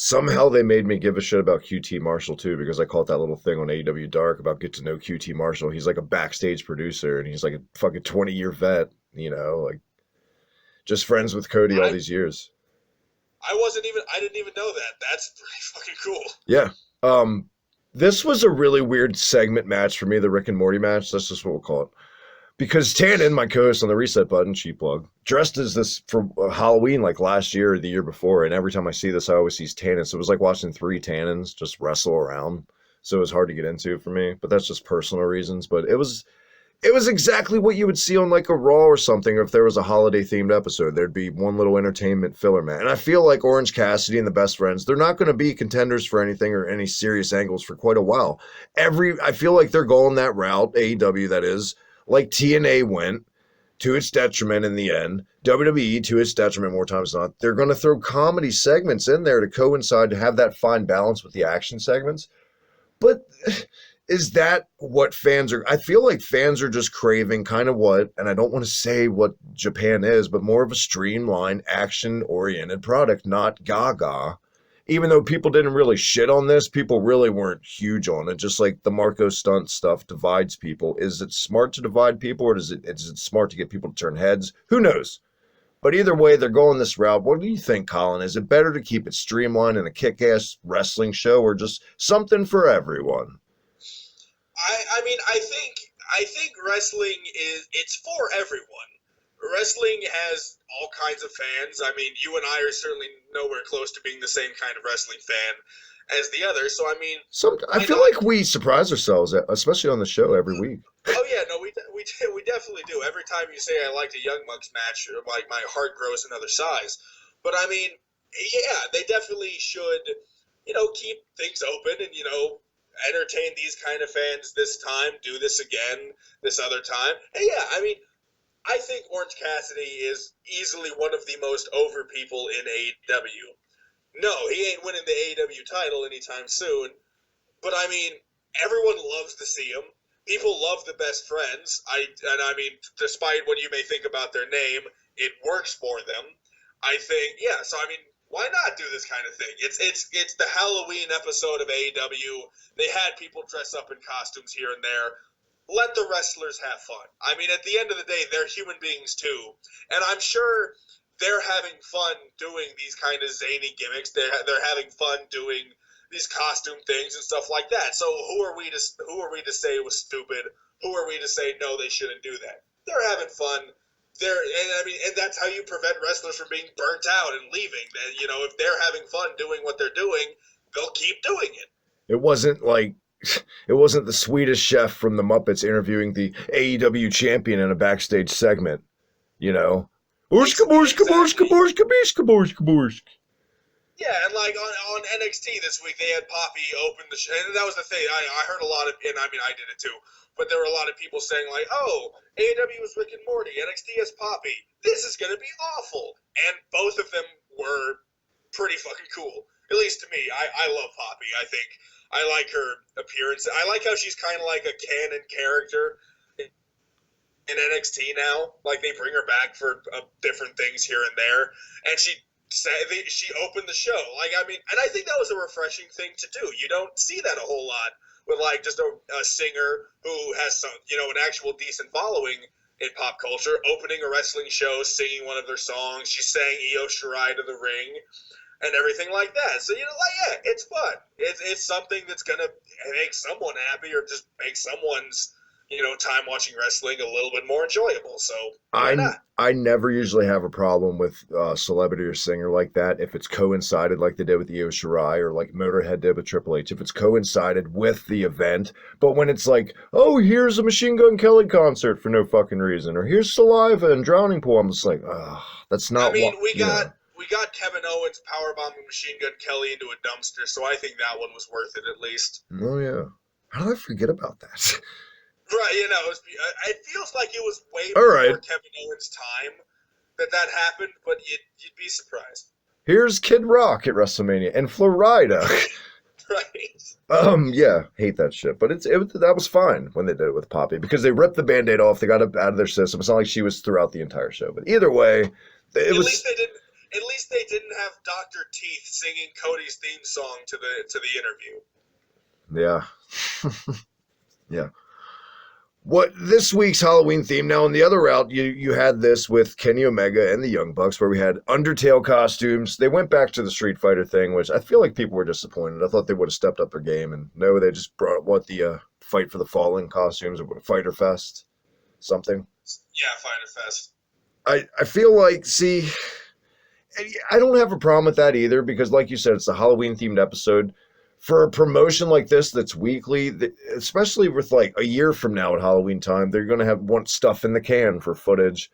Somehow they made me give a shit about QT Marshall too because I caught that little thing on AEW Dark about get to know QT Marshall. He's like a backstage producer and he's like a fucking 20-year vet, like just friends with Cody all these years. I didn't even know that. That's pretty fucking cool. Yeah. This was a really weird segment match for me, the Rick and Morty match. That's just what we'll call it. Because Tannen, my co-host on the Reset Button, cheap plug, dressed as this for Halloween like last year or the year before, and every time I see this, I always see Tannen. So it was like watching three Tannens just wrestle around. So it was hard to get into for me, but that's just personal reasons. But it was exactly what you would see on like a Raw or something. Or if there was a holiday-themed episode, there'd be one little entertainment filler match. And I feel like Orange Cassidy and the Best Friends, they're not going to be contenders for anything or any serious angles for quite a while. I feel like they're going that route, AEW that is, like TNA went, to its detriment in the end. WWE, to its detriment more times than not, they're going to throw comedy segments in there to coincide to have that fine balance with the action segments. But is that what fans are? I feel like fans are just craving kind of what, and I don't want to say what Japan is, but more of a streamlined, action-oriented product, not gaga. Even though people didn't really shit on this, people really weren't huge on it. Just like the Marco stunt stuff divides people. Is it smart to divide people, or is it smart to get people to turn heads? Who knows? But either way, they're going this route. What do you think, Colin? Is it better to keep it streamlined in a kick-ass wrestling show, or just something for everyone? I mean, I think wrestling it's for everyone. Wrestling has all kinds of fans. I mean, you and I are certainly nowhere close to being the same kind of wrestling fan as the others. So I mean, I feel like we surprise ourselves, especially on the show every week. Oh yeah, no, we definitely do. Every time you say I liked a Young Bucks match, like my heart grows another size. But I mean, yeah, they definitely should, keep things open and entertain these kind of fans this time, do this again this other time. And yeah, I mean, I think Orange Cassidy is easily one of the most over people in AEW. No, he ain't winning the AEW title anytime soon. But I mean, everyone loves to see him. People love the best friends. I mean, despite what you may think about their name, it works for them. I think, yeah. So I mean, why not do this kind of thing? It's the Halloween episode of AEW. They had people dress up in costumes here and there. Let the wrestlers have fun. I mean, at the end of the day, they're human beings too, and I'm sure they're having fun doing these kind of zany gimmicks. They're having fun doing these costume things and stuff like that. So who are we to say it was stupid? Who are we to say no, they shouldn't do that? They're having fun. And that's how you prevent wrestlers from being burnt out and leaving. That if they're having fun doing what they're doing, they'll keep doing it. It wasn't the Swedish chef from the Muppets interviewing the AEW champion in a backstage segment. Urska burska burska burska burska burska burska. Yeah, and like on NXT this week, they had Poppy open the show, and that was the thing. I heard a lot of, and I mean I did it too, but there were a lot of people saying like, "Oh, AEW is Rick and Morty, NXT is Poppy. This is gonna be awful," and both of them were pretty fucking cool. At least to me, I love Poppy. I think I like her appearance. I like how she's kind of like a canon character in NXT now. Like they bring her back for different things here and there, and she opened the show. Like, I mean, and I think that was a refreshing thing to do. You don't see that a whole lot with like just a singer who has some, an actual decent following in pop culture, opening a wrestling show, singing one of their songs. She sang Io Shirai to the ring and everything like that. So, yeah, it's fun. It's something that's going to make someone happy or just make someone's, time watching wrestling a little bit more enjoyable. So why not? I never usually have a problem with celebrity or singer like that if it's coincided like they did with Io Shirai or like Motorhead did with Triple H. If it's coincided with the event, but when it's like, oh, here's a Machine Gun Kelly concert for no fucking reason, or here's Saliva and Drowning Pool, I'm just like, that's not. I mean, we got Kevin Owens powerbombing Machine Gun Kelly into a dumpster, so I think that one was worth it at least. Oh yeah, how did I forget about that? Right, it feels like it was way before Kevin Owens' time that happened, but you'd be surprised. Here's Kid Rock at WrestleMania in Florida. Right. Yeah, hate that shit, but that was fine when they did it with Poppy because they ripped the Band-Aid off, they got it out of their system. It's not like she was throughout the entire show, but either way, At least they didn't have Dr. Teeth singing Cody's theme song to the interview. Yeah. Yeah. What this week's Halloween theme? Now, on the other route, you had this with Kenny Omega and the Young Bucks, where we had Undertale costumes. They went back to the Street Fighter thing, which I feel like people were disappointed. I thought they would have stepped up their game, and no, they just brought the Fight for the Fallen costumes, or Fighter Fest, something. Yeah, Fighter Fest. I feel like, see, I don't have a problem with that either, because like you said, it's a Halloween-themed episode. For a promotion like this that's weekly, especially with like a year from now at Halloween time, they're going to want stuff in the can for footage.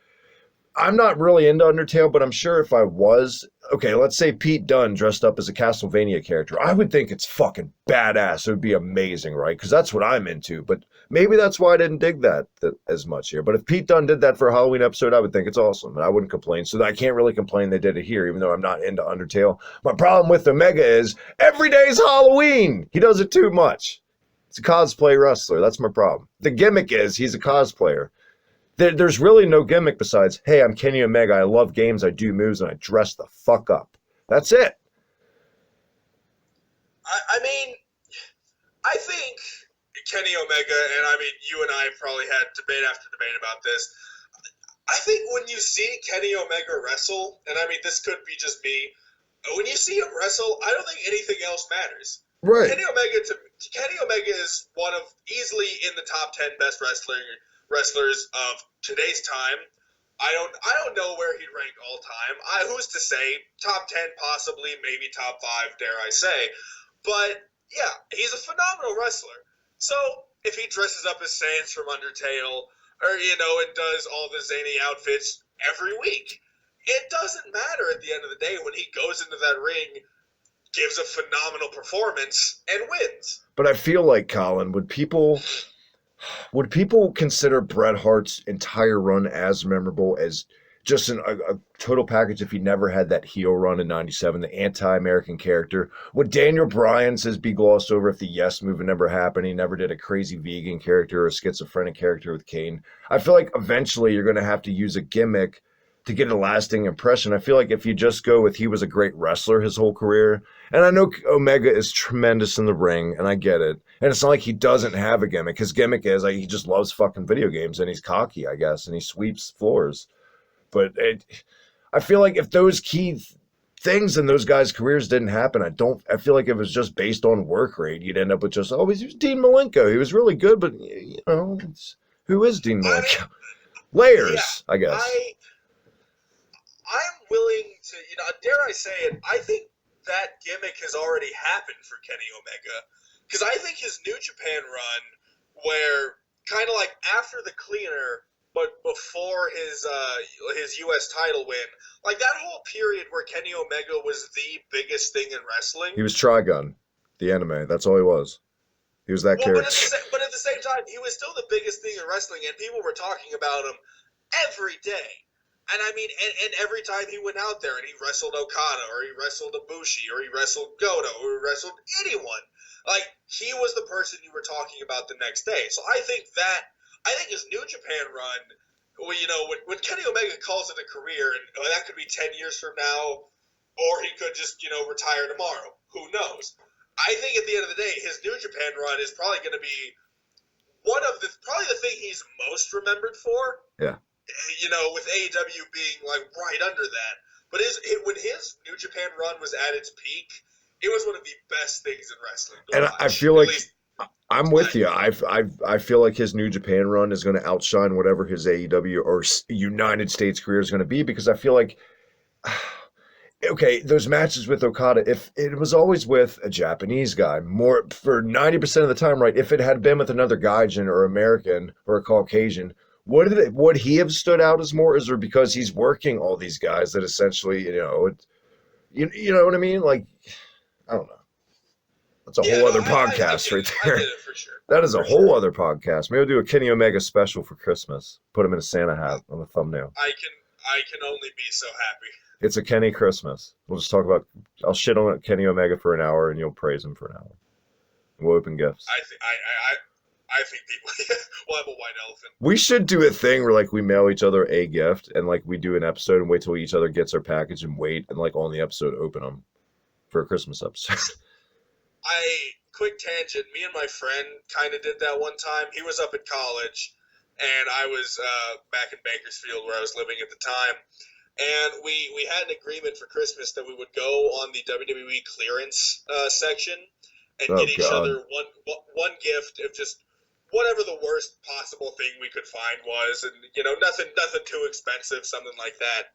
I'm not really into Undertale, but I'm sure if I was, okay, let's say Pete Dunne dressed up as a Castlevania character, I would think it's fucking badass. It would be amazing, right? Because that's what I'm into. But maybe that's why I didn't dig that as much here. But if Pete Dunne did that for a Halloween episode, I would think it's awesome, and I wouldn't complain. So I can't really complain they did it here, even though I'm not into Undertale. My problem with Omega is every day's Halloween. He does it too much. He's a cosplay wrestler. That's my problem. The gimmick is he's a cosplayer. There's really no gimmick besides, hey, I'm Kenny Omega. I love games. I do moves, and I dress the fuck up. That's it. I mean, I think Kenny Omega, and I mean, you and I probably had debate after debate about this. I think when you see Kenny Omega wrestle, and I mean, this could be just me, when you see him wrestle, I don't think anything else matters. Right. Kenny Omega is one of easily in the top 10 best wrestlers of today's time. I don't know where he'd rank all time. Who's to say? Top 10 possibly, maybe top 5, dare I say. But yeah, he's a phenomenal wrestler. So if he dresses up as Sans from Undertale, or and does all the zany outfits every week, it doesn't matter at the end of the day when he goes into that ring, gives a phenomenal performance, and wins. But I feel like, Colin, would people consider Bret Hart's entire run as memorable as just a total package if he never had that heel run in 97, the anti-American character? Would Daniel Bryan says be glossed over if the Yes movement never happened? He never did a crazy vegan character or a schizophrenic character with Kane. I feel like eventually you're going to have to use a gimmick to get a lasting impression. I feel like if you just go with he was a great wrestler his whole career, and I know Omega is tremendous in the ring, and I get it, and it's not like he doesn't have a gimmick. His gimmick is like he just loves fucking video games, and he's cocky, I guess, and he sweeps floors. But I feel like if those key things in those guys' careers didn't happen, I feel like if it was just based on work rate, you'd end up with just, he was Dean Malenko. He was really good, but, who is Dean Malenko? Layers, I guess. I'm willing to, dare I say it, I think that gimmick has already happened for Kenny Omega. Because I think his New Japan run, where kind of like after the cleaner, but before his U.S. title win, like that whole period where Kenny Omega was the biggest thing in wrestling. He was Trigun, the anime. That's all he was. He was that character. But at the same time, he was still the biggest thing in wrestling, and people were talking about him every day. And I mean, and every time he went out there and he wrestled Okada, or he wrestled Ibushi, or he wrestled Goto, or he wrestled anyone, like he was the person you were talking about the next day. So I think his New Japan run, when Kenny Omega calls it a career, and that could be 10 years from now, or he could just retire tomorrow. Who knows? I think at the end of the day, his New Japan run is probably going to be probably the thing he's most remembered for. Yeah. With AEW being like right under that. But when his New Japan run was at its peak, it was one of the best things in wrestling. And I feel like I'm with you. I feel like his New Japan run is going to outshine whatever his AEW or United States career is going to be, because I feel like, okay, those matches with Okada, if it was always with a Japanese guy, more for 90% of the time, right? If it had been with another Gaijin or American or a Caucasian, would he have stood out as more? Is there because he's working all these guys that essentially, you know what I mean? Like, I don't know. That's a whole other podcast right there. I get it for sure. That is a whole other podcast. Maybe we'll do a Kenny Omega special for Christmas. Put him in a Santa hat on the thumbnail. I can only be so happy. It's a Kenny Christmas. We'll just talk about. I'll shit on Kenny Omega for an hour, and you'll praise him for an hour. We'll open gifts. I think people will have a white elephant. We should do a thing where like we mail each other a gift, and like we do an episode and wait till each other gets our package and wait, and like on the episode open them for a Christmas episode. Quick tangent, me and my friend kind of did that one time. He was up at college, and I was back in Bakersfield where I was living at the time. And we had an agreement for Christmas that we would go on the WWE clearance section and get each other one gift of just whatever the worst possible thing we could find was, and nothing too expensive, something like that.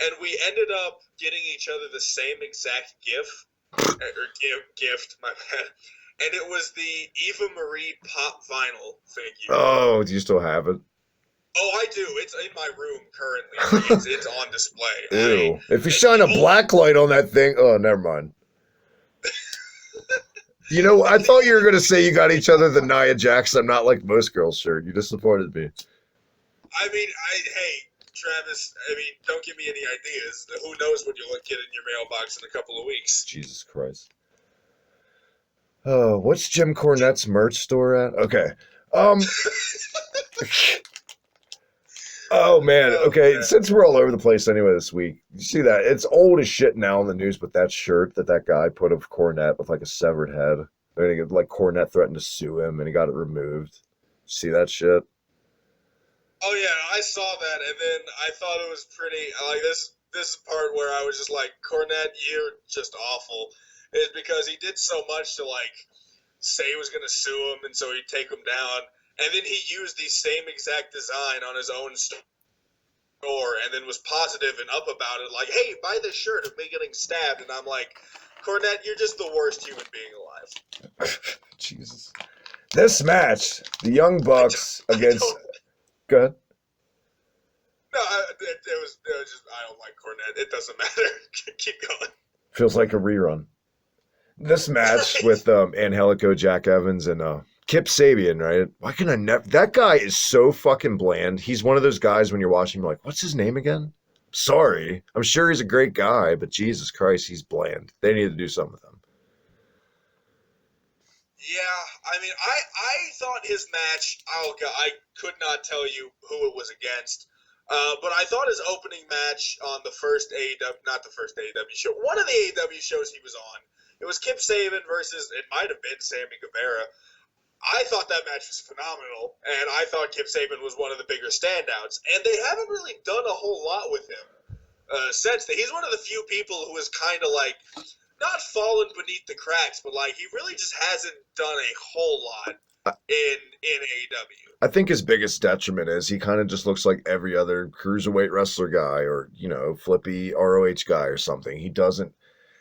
And we ended up getting each other the same exact gift, my bad. And it was the Eva Marie pop vinyl figure. Oh, do you still have it? Oh, I do. It's in my room currently. It's on display. Ew. If you shine a black light on that thing, oh, never mind. You know, I thought you were going to say you got each other the Nia Jax I'm not like most girls shirt. You disappointed me. I mean, hey, Travis, I mean, don't give me any ideas. Who knows what you'll get in your mailbox in a couple of weeks. Jesus Christ. Oh, what's Jim Cornette's merch store at? Okay. Um. Oh man. Oh, Okay. man. Since we're all over the place anyway this week, you see that it's old as shit now in the news. But that shirt that guy put of Cornette with like a severed head, and like Cornette threatened to sue him, and he got it removed. See that shit? Oh yeah, I saw that, and then I thought it was pretty. Like this part where I was just like, Cornette, you're just awful. Is because he did so much to like say he was gonna sue him, and so he'd take him down, and then he used the same exact design on his own store, and then was positive and up about it, like, hey, buy this shirt of me getting stabbed, and I'm like, Cornette, you're just the worst human being alive. Jesus. This match, the Young Bucks against. Go ahead. No, it was just, I don't like Cornette. It doesn't matter. Keep going. Feels like a rerun. This match with Angelico, Jack Evans, and Kip Sabian, right? Why can I never? That guy is so fucking bland. He's one of those guys when you're watching, you're like, what's his name again? Sorry. I'm sure he's a great guy, but Jesus Christ, he's bland. They need to do something with him. Yeah, I mean, I thought his match, oh God, I could not tell you who it was against, but I thought his opening match on the first AEW, not the first AEW show, one of the AEW shows he was on, it was Kip Sabian versus, it might have been Sammy Guevara. I thought that match was phenomenal, and I thought Kip Sabian was one of the bigger standouts, and they haven't really done a whole lot with him since then. He's one of the few people who is kind of like, not fallen beneath the cracks, but like he really just hasn't done a whole lot in AEW. I think his biggest detriment is he kind of just looks like every other cruiserweight wrestler guy or, you know, flippy ROH guy or something. He doesn't,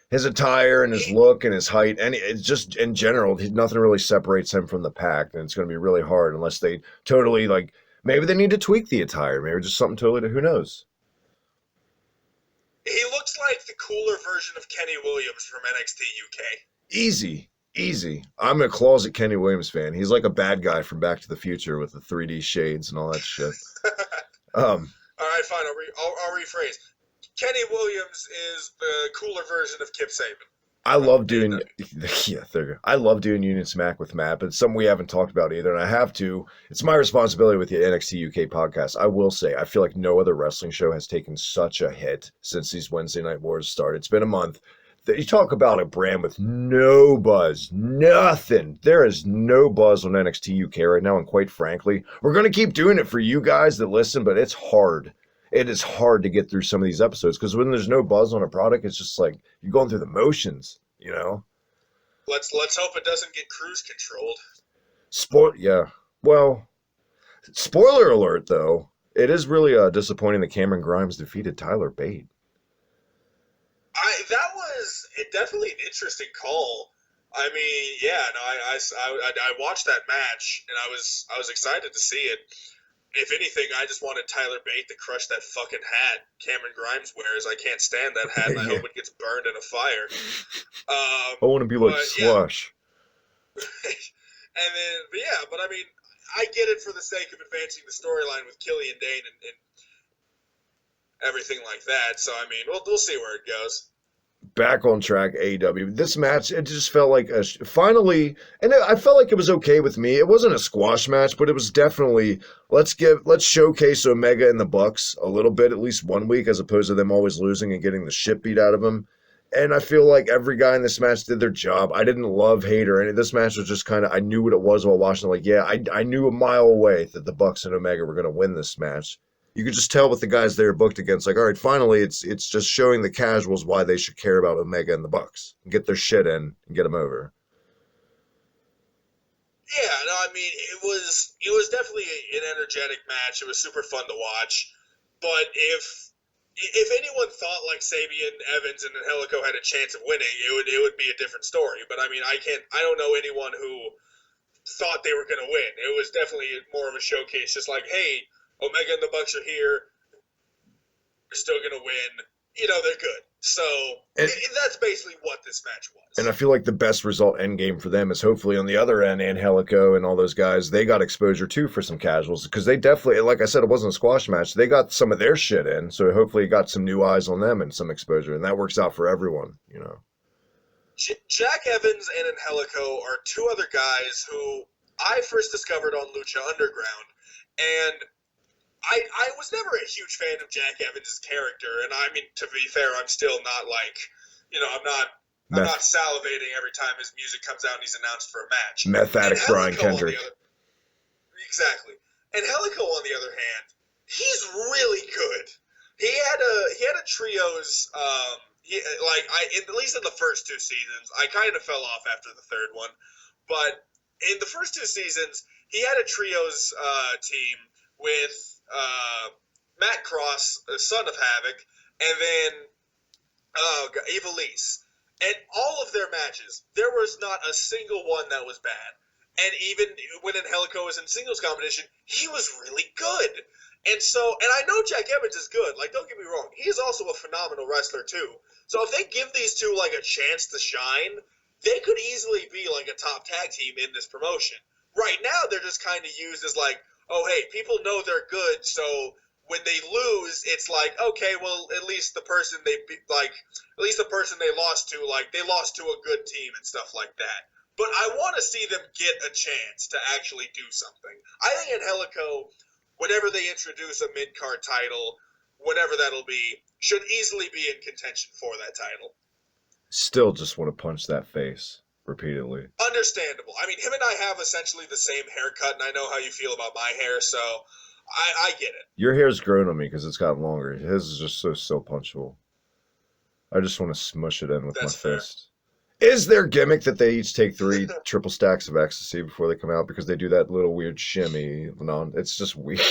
his attire and his look and his height, and it's just in general, nothing really separates him from the pack. And it's going to be really hard unless they totally like, maybe they need to tweak the attire. Maybe just something totally, who knows? He looks like the cooler version of Kenny Williams from NXT UK. Easy. I'm a closet Kenny Williams fan. He's like a bad guy from Back to the Future with the 3D shades and all that shit. All right, fine. I'll rephrase. Kenny Williams is the cooler version of Kip Sabian. I love doing I love doing Union Smack with Matt, but it's something we haven't talked about either, and I have to. It's my responsibility with the NXT UK podcast. I will say, I feel like no other wrestling show has taken such a hit since these Wednesday Night Wars started. It's been a month. You talk about a brand with no buzz, nothing. There is no buzz on NXT UK right now, and quite frankly, we're going to keep doing it for you guys that listen, but it's hard. It is hard to get through some of these episodes because when there's no buzz on a product, it's just like you're going through the motions, you know? Let's hope it doesn't get cruise controlled. Yeah. Well, spoiler alert, though. It is really disappointing that Cameron Grimes defeated Tyler Bate. That was definitely an interesting call. I mean, yeah, no, I watched that match and I was excited to see it. If anything, I just wanted Tyler Bate to crush that fucking hat Cameron Grimes wears. I can't stand that hat, and I hope it gets burned in a fire. I want to be like Slash. Yeah. But I mean, I get it for the sake of advancing the storyline with Killian Dane and everything like that. So, I mean, we'll see where it goes. Back on track, AEW. This match, it just felt like finally, and I felt like it was okay with me. It wasn't a squash match, but it was definitely let's showcase Omega and the Bucks a little bit, at least 1 week, as opposed to them always losing and getting the shit beat out of them. And I feel like every guy in this match did their job. I didn't love, hate, or any. This match was just kind of, I knew what it was while watching. Like, yeah, I knew a mile away that the Bucks and Omega were going to win this match. You could just tell with the guys they were booked against, like, all right, finally, it's just showing the casuals why they should care about Omega and the Bucks and get their shit in and get them over. Yeah, no, I mean, it was definitely an energetic match. It was super fun to watch. But if anyone thought like Sabian, Evans, and Angelico had a chance of winning, it would be a different story. But I mean, I don't know anyone who thought they were going to win. It was definitely more of a showcase, just like, hey, Omega and the Bucks are here. They're still going to win. they're good. So And, that's basically what this match and I was. feel like the best result end game for them is hopefully on the other end, Angelico and all those guys, they got exposure too for some casuals because they definitely, like I said, it wasn't a squash match. They got some of their shit in, so hopefully got some new eyes on them and some exposure, and that works out for everyone. Jack Evans and Angelico are two other guys who I first discovered on Lucha Underground, and I was never a huge fan of Jack Evans' character, and I mean, to be fair, I'm still not like, I'm not salivating every time his music comes out and he's announced for a match. Meth addict Brian Helico Kendrick. exactly. And Helico, on the other hand, he's really good. He had a trios. At least in the first two seasons, I kind of fell off after the third one, but in the first two seasons, he had a trios team with Matt Cross, the son of Havoc, and then Evilise. And all of their matches, there was not a single one that was bad. And even when Angelico was in singles competition, he was really good. And I know Jack Evans is good. Like, don't get me wrong, he is also a phenomenal wrestler too. So if they give these two like a chance to shine, they could easily be like a top tag team in this promotion. Right now, they're just kind of used as like, oh hey, people know they're good, so when they lose, it's like, okay, well, at least the person they lost to, like, they lost to a good team and stuff like that. But I want to see them get a chance to actually do something. I think Angelico, whenever they introduce a mid-card title, whenever that'll be, should easily be in contention for that title. Still just want to punch that face repeatedly. Understandable. I mean, him and I have essentially the same haircut, and I know how you feel about my hair, so I get it. Your hair's grown on me because it's gotten longer. His is just so punchable. I just want to smush it in with That's my fair. fist. Is their gimmick that they each take 3 triple stacks of ecstasy before they come out because they do that little weird shimmy? No, it's just weird.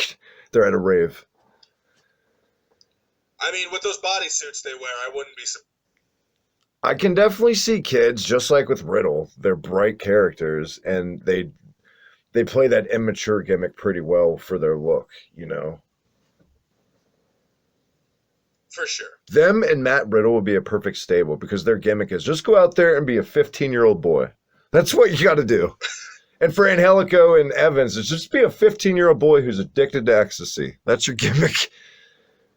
They're at a rave. I mean, with those bodysuits they wear, I wouldn't be surprised. I can definitely see kids, just like with Riddle, they're bright characters, and they play that immature gimmick pretty well for their look. For sure. Them and Matt Riddle would be a perfect stable because their gimmick is just go out there and be a 15-year-old boy. That's what you got to do. And for Angelico and Evans, it's just be a 15-year-old boy who's addicted to ecstasy. That's your gimmick.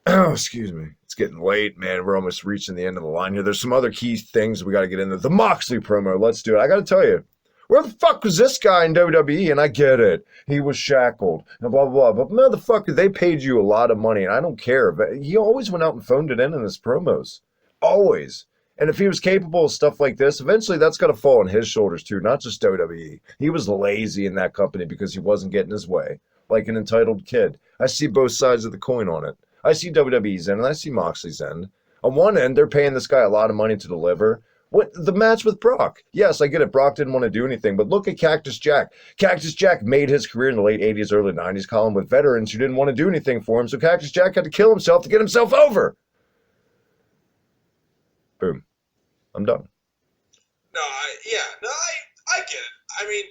Oh, excuse me. It's getting late, man. We're almost reaching the end of the line here. There's some other key things we got to get into. The Moxley promo. Let's do it. I got to tell you, where the fuck was this guy in WWE? And I get it. He was shackled and blah, blah, blah. But motherfucker, they paid you a lot of money, and I don't care. But he always went out and phoned it in his promos. Always. And if he was capable of stuff like this, eventually that's got to fall on his shoulders too, not just WWE. He was lazy in that company because he wasn't getting his way, like an entitled kid. I see both sides of the coin on it. I see WWE's end, and I see Moxley's end. On one end, they're paying this guy a lot of money to deliver. What the match with Brock? Yes, I get it. Brock didn't want to do anything, but look at Cactus Jack. Cactus Jack made his career in the late 80s, early 90s, calling with veterans who didn't want to do anything for him, so Cactus Jack had to kill himself to get himself over. Boom. I'm done. I get it. I mean,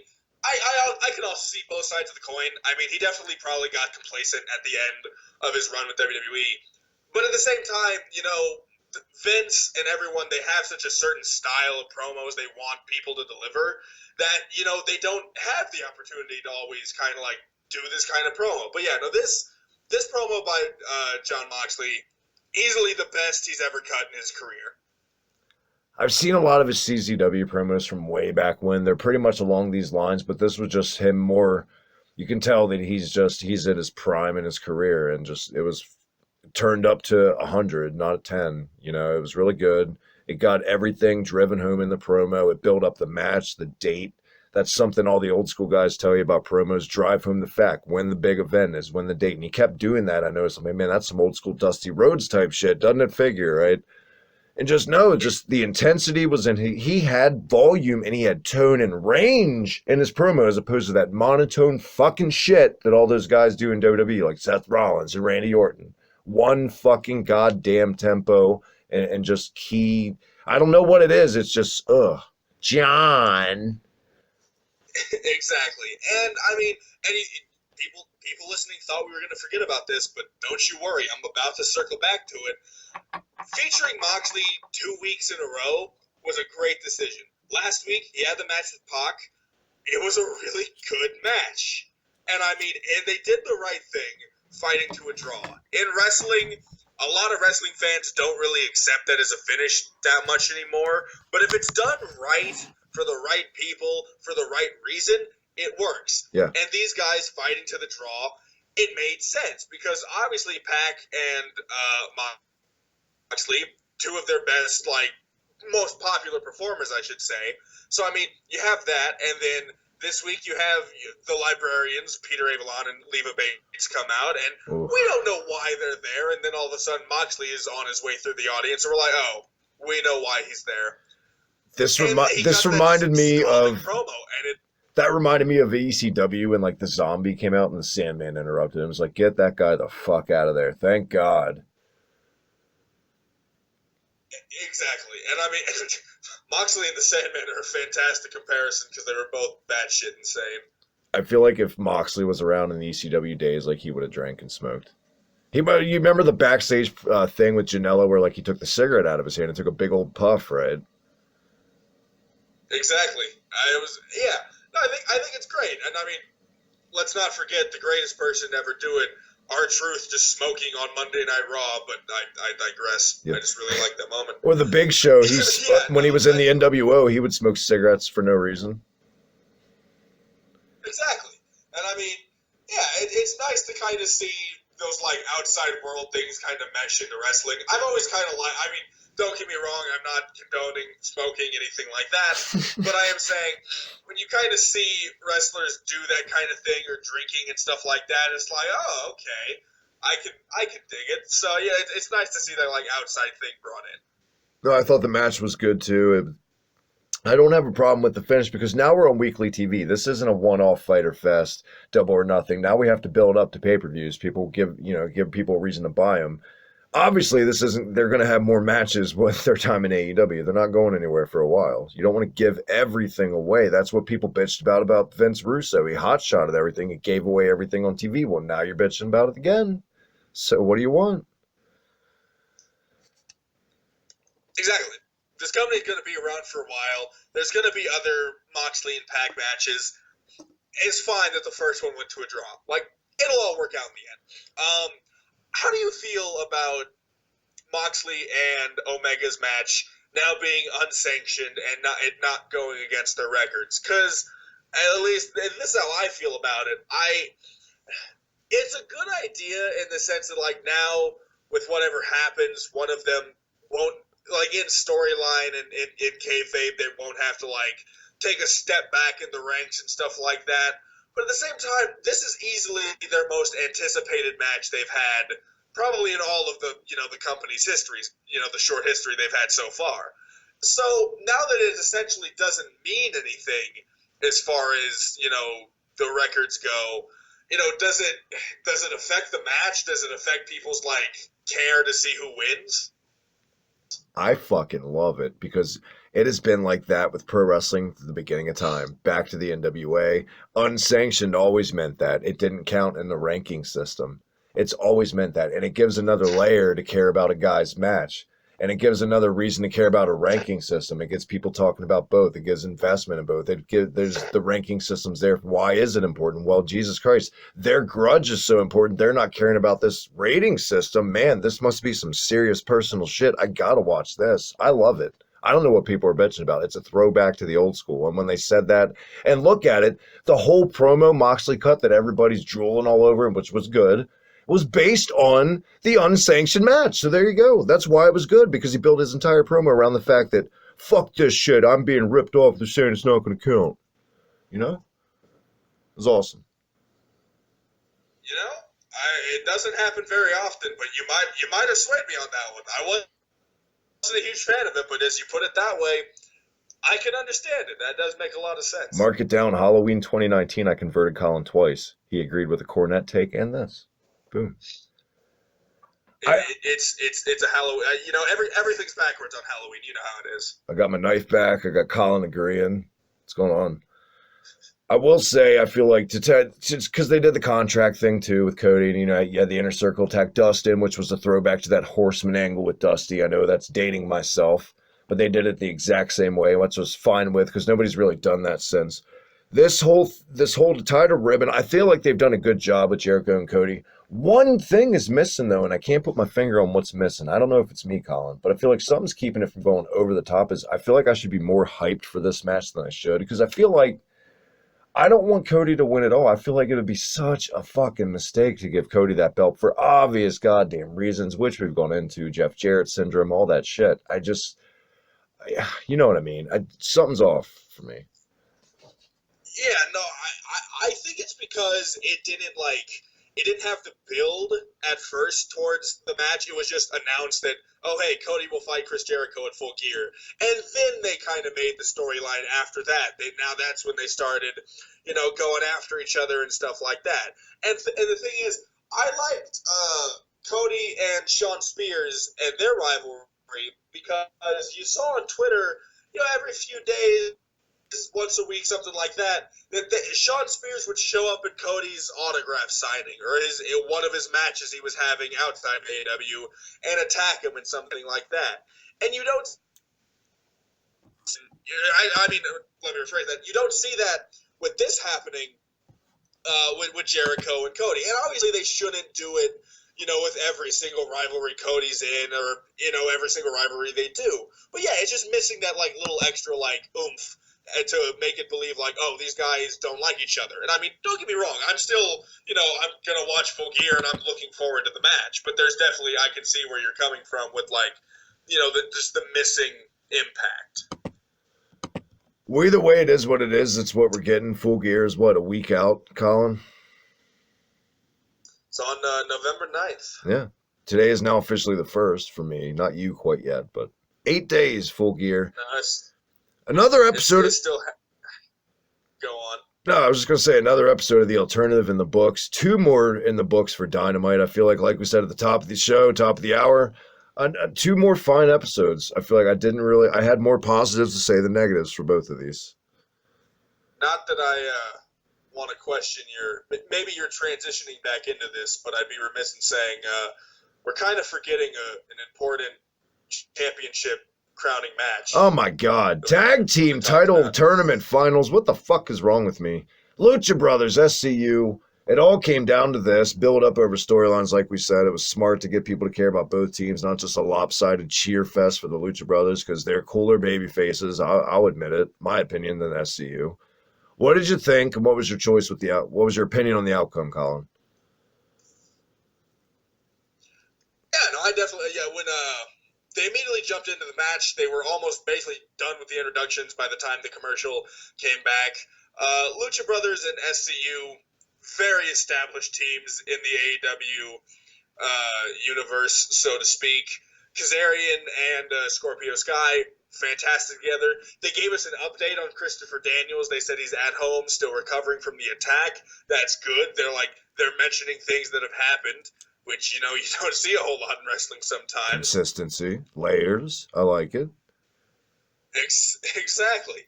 I can also see both sides of the coin. I mean, he definitely probably got complacent at the end of his run with WWE. But at the same time, Vince and everyone, they have such a certain style of promos they want people to deliver that, they don't have the opportunity to always kind of like do this kind of promo. But yeah, no, this promo by Jon Moxley, easily the best he's ever cut in his career. I've seen a lot of his CZW promos from way back when. They're pretty much along these lines, but this was just him more. You can tell that he's at his prime in his career, and just it was turned up to 100, not a 10. It was really good. It got everything driven home in the promo. It built up the match, the date. That's something all the old school guys tell you about promos. Drive home the fact when the big event is, when the date. And he kept doing that. I noticed, man, that's some old school Dusty Rhodes type shit. Doesn't it figure, right? And just the intensity was in. He had volume and he had tone and range in his promo as opposed to that monotone fucking shit that all those guys do in WWE, like Seth Rollins and Randy Orton. One fucking goddamn tempo and just key. I don't know what it is. It's just, John. Exactly. And I mean, people listening thought we were going to forget about this, but don't you worry, I'm about to circle back to it. Featuring Moxley 2 weeks in a row was a great decision. Last week, he had the match with Pac. It was a really good match. And I mean, and they did the right thing, fighting to a draw. In wrestling, a lot of wrestling fans don't really accept that as a finish that much anymore. But if it's done right, for the right people, for the right reason, it works. Yeah. And these guys fighting to the draw, it made sense. Because obviously Pac and Moxley, two of their best, most popular performers, I should say. So, I mean, you have that, and then this week you have the librarians, Peter Avalon and Leva Bates, come out, and we don't know why they're there, and then all of a sudden Moxley is on his way through the audience, and we're like, oh, we know why he's there. This reminded me of promo, and that reminded me of ECW when the Zombie came out and the Sandman interrupted him. It was like, get that guy the fuck out of there. Thank God. Exactly. And I mean, Moxley and the Sandman are a fantastic comparison because they were both batshit insane. I feel like if Moxley was around in the ECW days, he would have drank and smoked. You remember the backstage thing with Janela where he took the cigarette out of his hand and took a big old puff, right? Exactly. I think it's great. And I mean, let's not forget the greatest person to ever do it, R-Truth, just smoking on Monday Night Raw, but I digress. Yep. I just really like that moment. Or the Big Show, when he was in the NWO, he would smoke cigarettes for no reason. Exactly. And I mean, yeah, it's nice to kind of see those outside world things kind of mesh into wrestling. I've always kind of don't get me wrong, I'm not condoning smoking, anything like that, but I am saying when you kind of see wrestlers do that kind of thing or drinking and stuff like that, it's like, oh, okay, I can dig it. So yeah, it's nice to see that outside thing brought in. No, I thought the match was good too. I don't have a problem with the finish because now we're on weekly TV. This isn't a one-off Fighter Fest, Double or Nothing. Now we have to build up to pay-per-views. People give people a reason to buy them. Obviously, they're going to have more matches with their time in AEW. They're not going anywhere for a while. You don't want to give everything away. That's what people bitched about Vince Russo. He hot-shotted everything. He gave away everything on TV. Well, now you're bitching about it again. So what do you want? Exactly. This company's going to be around for a while. There's going to be other Moxley and Pac matches. It's fine that the first one went to a draw. It'll all work out in the end. How do you feel about Moxley and Omega's match now being unsanctioned and not going against their records? Because at least this is how I feel about it. It's a good idea in the sense that now with whatever happens, one of them won't in storyline and in kayfabe they won't have to take a step back in the ranks and stuff like that. But at the same time, this is easily their most anticipated match they've had, probably in all of the the company's histories, the short history they've had so far. So now that it essentially doesn't mean anything as far as the records go, does it affect the match? Does it affect people's care to see who wins? I fucking love it because it has been like that with pro wrestling from the beginning of time. Back to the NWA. Unsanctioned always meant that. It didn't count in the ranking system. It's always meant that. And it gives another layer to care about a guy's match. And it gives another reason to care about a ranking system. It gets people talking about both. It gives investment in both. There's the ranking systems there. Why is it important? Well, Jesus Christ, their grudge is so important. They're not caring about this rating system. Man, this must be some serious personal shit. I gotta watch this. I love it. I don't know what people are bitching about. It's a throwback to the old school. And when they said that, and look at it, the whole promo Moxley cut that everybody's drooling all over, which was good, was based on the unsanctioned match. So there you go. That's why it was good, because he built his entire promo around the fact that, fuck this shit, I'm being ripped off. They're saying it's not going to count. You know? It was awesome. It doesn't happen very often, but you might have swayed me on that one. I wasn't a huge fan of it, but as you put it that way, I can understand it. That does make a lot of sense. Mark it down. Halloween 2019, I converted Colin twice. He agreed with the Cornette take and this. Boom. It's a Halloween. Everything's backwards on Halloween. You know how it is. I got my knife back. I got Colin agreeing. What's going on? I will say, I feel like because they did the contract thing too with Cody, and you had the Inner Circle attack Dustin, which was a throwback to that Horseman angle with Dusty. I know that's dating myself, but they did it the exact same way, which was fine with because nobody's really done that since. This whole title ribbon, I feel like they've done a good job with Jericho and Cody. One thing is missing though, and I can't put my finger on what's missing. I don't know if it's me, Colin, but I feel like something's keeping it from going over the top. Is I feel like I should be more hyped for this match than I should because I feel like I don't want Cody to win at all. I feel like it would be such a fucking mistake to give Cody that belt for obvious goddamn reasons, which we've gone into, Jeff Jarrett syndrome, all that shit. You know what I mean? Something's off for me. Yeah, no, I think it's because it didn't have to build at first towards the match. It was just announced that, oh, hey, Cody will fight Chris Jericho at Full Gear. And then they kind of made the storyline after that. Now that's when they started, going after each other and stuff like that. And the thing is, I liked Cody and Shawn Spears and their rivalry because you saw on Twitter, every few days, once a week, something like that Shawn Spears would show up at Cody's autograph signing or one of his matches he was having outside of AEW and attack him and something like that. And you don't, I mean, let me rephrase that. You don't see that with this happening with Jericho and Cody. And obviously they shouldn't do it, with every single rivalry Cody's in or, every single rivalry they do. But yeah, it's just missing that little extra oomph to make it believe oh, these guys don't like each other. And I mean, don't get me wrong, I'm still, I'm going to watch Full Gear and I'm looking forward to the match, but there's definitely, I can see where you're coming from with just the missing impact. Well, either way, it is what it is. It's what we're getting. Full Gear is what, a week out, Colin? It's on November 9th. Yeah. Today is now officially the 1st for me. Not you quite yet, but 8 days, Full Gear. Another episode. Go on. No, I was just going to say another episode of The Alternative in the books. 2 more in the books for Dynamite. I feel like we said at the top of the show, top of the hour, 2 more fine episodes. I feel like I had more positives to say than negatives for both of these. Not that I want to question maybe you're transitioning back into this, but I'd be remiss in saying we're kind of forgetting an important championship crowning match. Oh my god. Tag team title tournament finals. What the fuck is wrong with me? Lucha Brothers, SCU. It all came down to this. Build up over storylines like we said. It was smart to get people to care about both teams, not just a lopsided cheer fest for the Lucha Brothers because they're cooler baby faces. I'll admit it. My opinion than SCU. What did you think and what was your choice what was your opinion on the outcome, Colin? Yeah, no, I definitely, when they immediately jumped into the match. They were almost basically done with the introductions by the time the commercial came back. Lucha Brothers and SCU, very established teams in the AEW universe, so to speak. Kazarian and Scorpio Sky, fantastic together. They gave us an update on Christopher Daniels. They said he's at home, still recovering from the attack. That's good. They're mentioning things that have happened, which, you don't see a whole lot in wrestling sometimes. Consistency, layers, I like it. Exactly.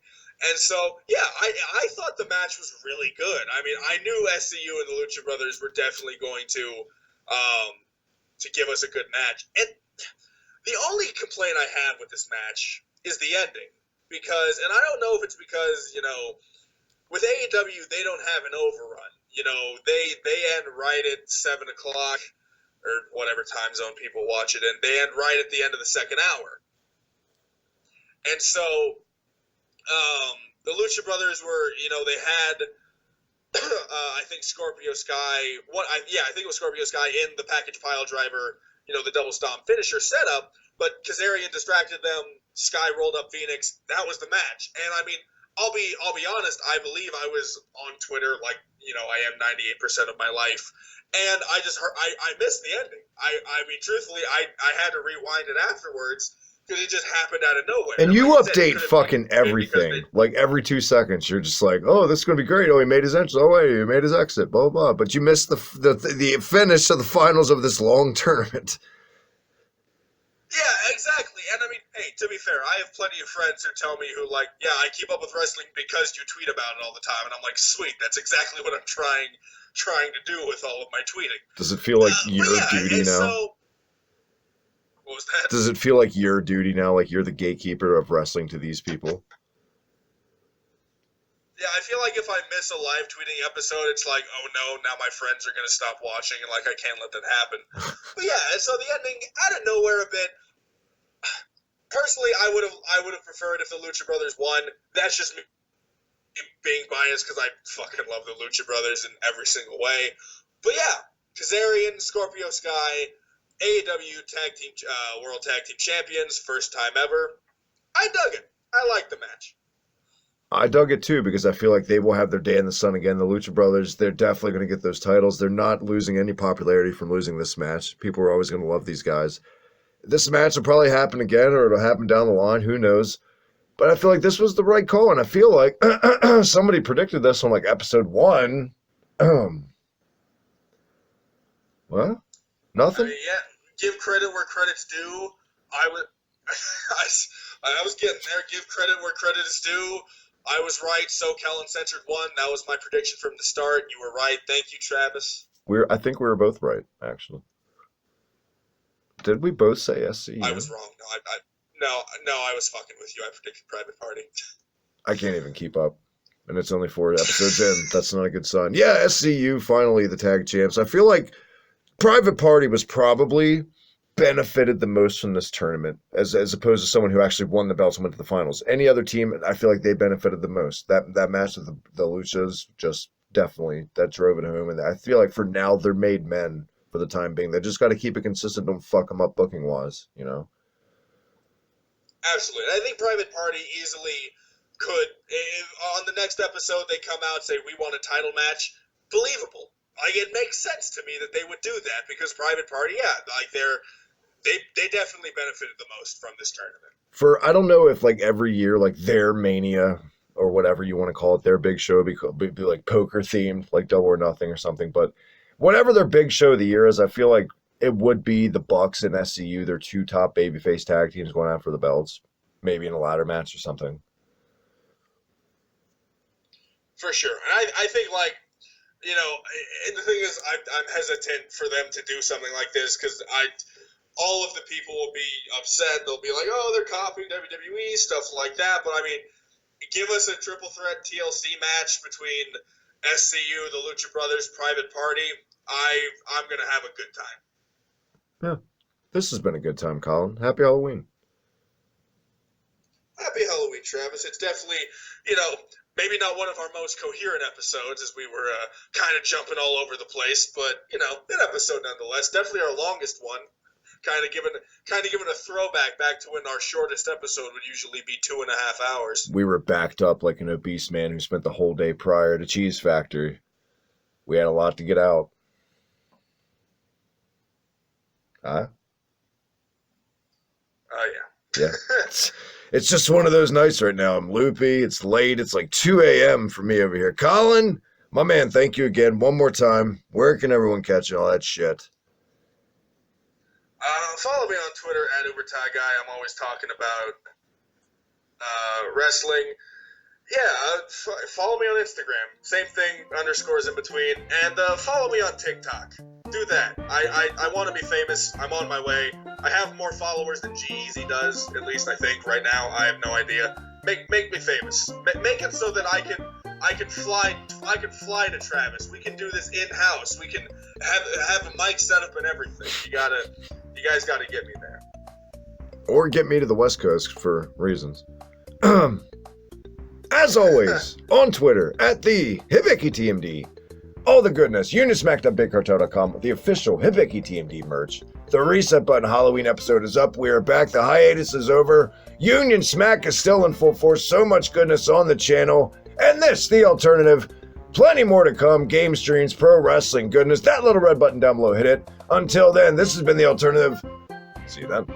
And so, yeah, I thought the match was really good. I mean, I knew SCU and the Lucha Brothers were definitely going to give us a good match. And the only complaint I have with this match is the ending. And I don't know if it's because, with AEW, they don't have an overrun. They end right at 7 o'clock, or whatever time zone people watch it in. They end right at the end of the second hour. And so, the Lucha Brothers were, they had, I think Scorpio Sky, I think it was Scorpio Sky in the package pile driver, the double stomp finisher setup, but Kazarian distracted them, Sky rolled up Phoenix, that was the match. And I mean, I'll be honest, I believe I was on Twitter I am 98% of my life, and I just heard, I missed the ending. I mean, truthfully, I had to rewind it afterwards, because it just happened out of nowhere. And you update fucking everything. Every 2 seconds, you're just like, oh, this is going to be great. Oh, he made his entrance. Oh, wait, he made his exit. Blah, blah. But you missed the finish of the finals of this long tournament. Yeah, exactly. And I mean, hey, to be fair, I have plenty of friends who tell me who like, yeah, I keep up with wrestling because you tweet about it all the time, and I'm like, sweet, that's exactly what I'm trying to do with all of my tweeting. Does it feel like But your yeah, duty and now? so what was that? Does it feel like your duty now, like you're the gatekeeper of wrestling to these people? Yeah, I feel like if I miss a live tweeting episode, it's like, oh no, now my friends are gonna stop watching, and like I can't let that happen. But yeah, and so the ending out of nowhere a bit. Personally, I would have preferred if the Lucha Brothers won. That's just me being biased because I fucking love the Lucha Brothers in every single way. But yeah, Kazarian, Scorpio Sky, AEW World Tag Team Champions, first time ever. I dug it. I liked the match. I dug it too because I feel like they will have their day in the sun again. The Lucha Brothers, they're definitely going to get those titles. They're not losing any popularity from losing this match. People are always going to love these guys. This match will probably happen again or it'll happen down the line. Who knows? But I feel like this was the right call. And I feel like somebody predicted this on like episode 1. What? Nothing? Yeah, give credit where credit's due. I was getting there. Give credit where credit is due. I was right. SoCal Uncensored won. That was my prediction from the start. You were right. Thank you, Travis. I think we were both right, actually. Did we both say SCU? I was wrong. No, I was fucking with you. I predicted Private Party. I can't even keep up. And it's only 4 episodes in. That's not a good sign. Yeah, SCU, finally the tag champs. I feel like Private Party was probably benefited the most from this tournament as opposed to someone who actually won the belts and went to the finals. Any other team, I feel like they benefited the most. That match with the Luchas just definitely, that drove it home. And I feel like for now, they're made men for the time being. They just got to keep it consistent. Don't fuck them up booking-wise, you know? Absolutely. I think Private Party easily could, if on the next episode they come out and say, we want a title match, believable. Like, it makes sense to me that they would do that because Private Party, yeah, like they definitely benefited the most from this tournament. I don't know if like every year, like their Mania or whatever you want to call it, their big show be like poker themed, like Double or Nothing or something. But whatever their big show of the year is, I feel like it would be the Bucks and SCU, their 2 top babyface tag teams going out for the belts, maybe in a ladder match or something. For sure. And I think, like, you know, and the thing is, I'm hesitant for them to do something like this because all of the people will be upset. They'll be like, oh, they're copying WWE, stuff like that. But, I mean, give us a triple threat TLC match between SCU, the Lucha Brothers, Private Party. I'm going to have a good time. Yeah. This has been a good time, Colin. Happy Halloween. Happy Halloween, Travis. It's definitely, you know, maybe not one of our most coherent episodes as we were kind of jumping all over the place, but, you know, an episode nonetheless. Definitely our longest one. Kind of giving a throwback back to when our shortest episode would usually be 2.5 hours. We were backed up like an obese man who spent the whole day prior to Cheese Factory. We had a lot to get out. Huh? Oh, yeah. Yeah. It's just one of those nights right now. I'm loopy. It's late. It's like 2 a.m. for me over here. Colin, my man, thank you again. One more time. Where can everyone catch all that shit? Follow me on Twitter at UberTieGuy. I'm always talking about wrestling. Yeah, follow me on Instagram. Same thing, underscores in between. And follow me on TikTok. Do that. I want to be famous. I'm on my way. I have more followers than G-Eazy does, at least I think right now. I have no idea. Make me famous. Make it so that I can fly to Travis. We can do this in-house. We can have a mic set up and everything. You guys gotta get me there. Or get me to the West Coast for reasons. As always, on Twitter, at the Hibiki TMD. All the goodness, unismack.bigcartel.com, the official Hibiki TMD merch. The Reset Button Halloween episode is up. We are back. The hiatus is over. Union Smack is still in full force. So much goodness on the channel. And this, the alternative. Plenty more to come. Game streams, pro wrestling goodness. That little red button down below, hit it. Until then, this has been the alternative. See you then.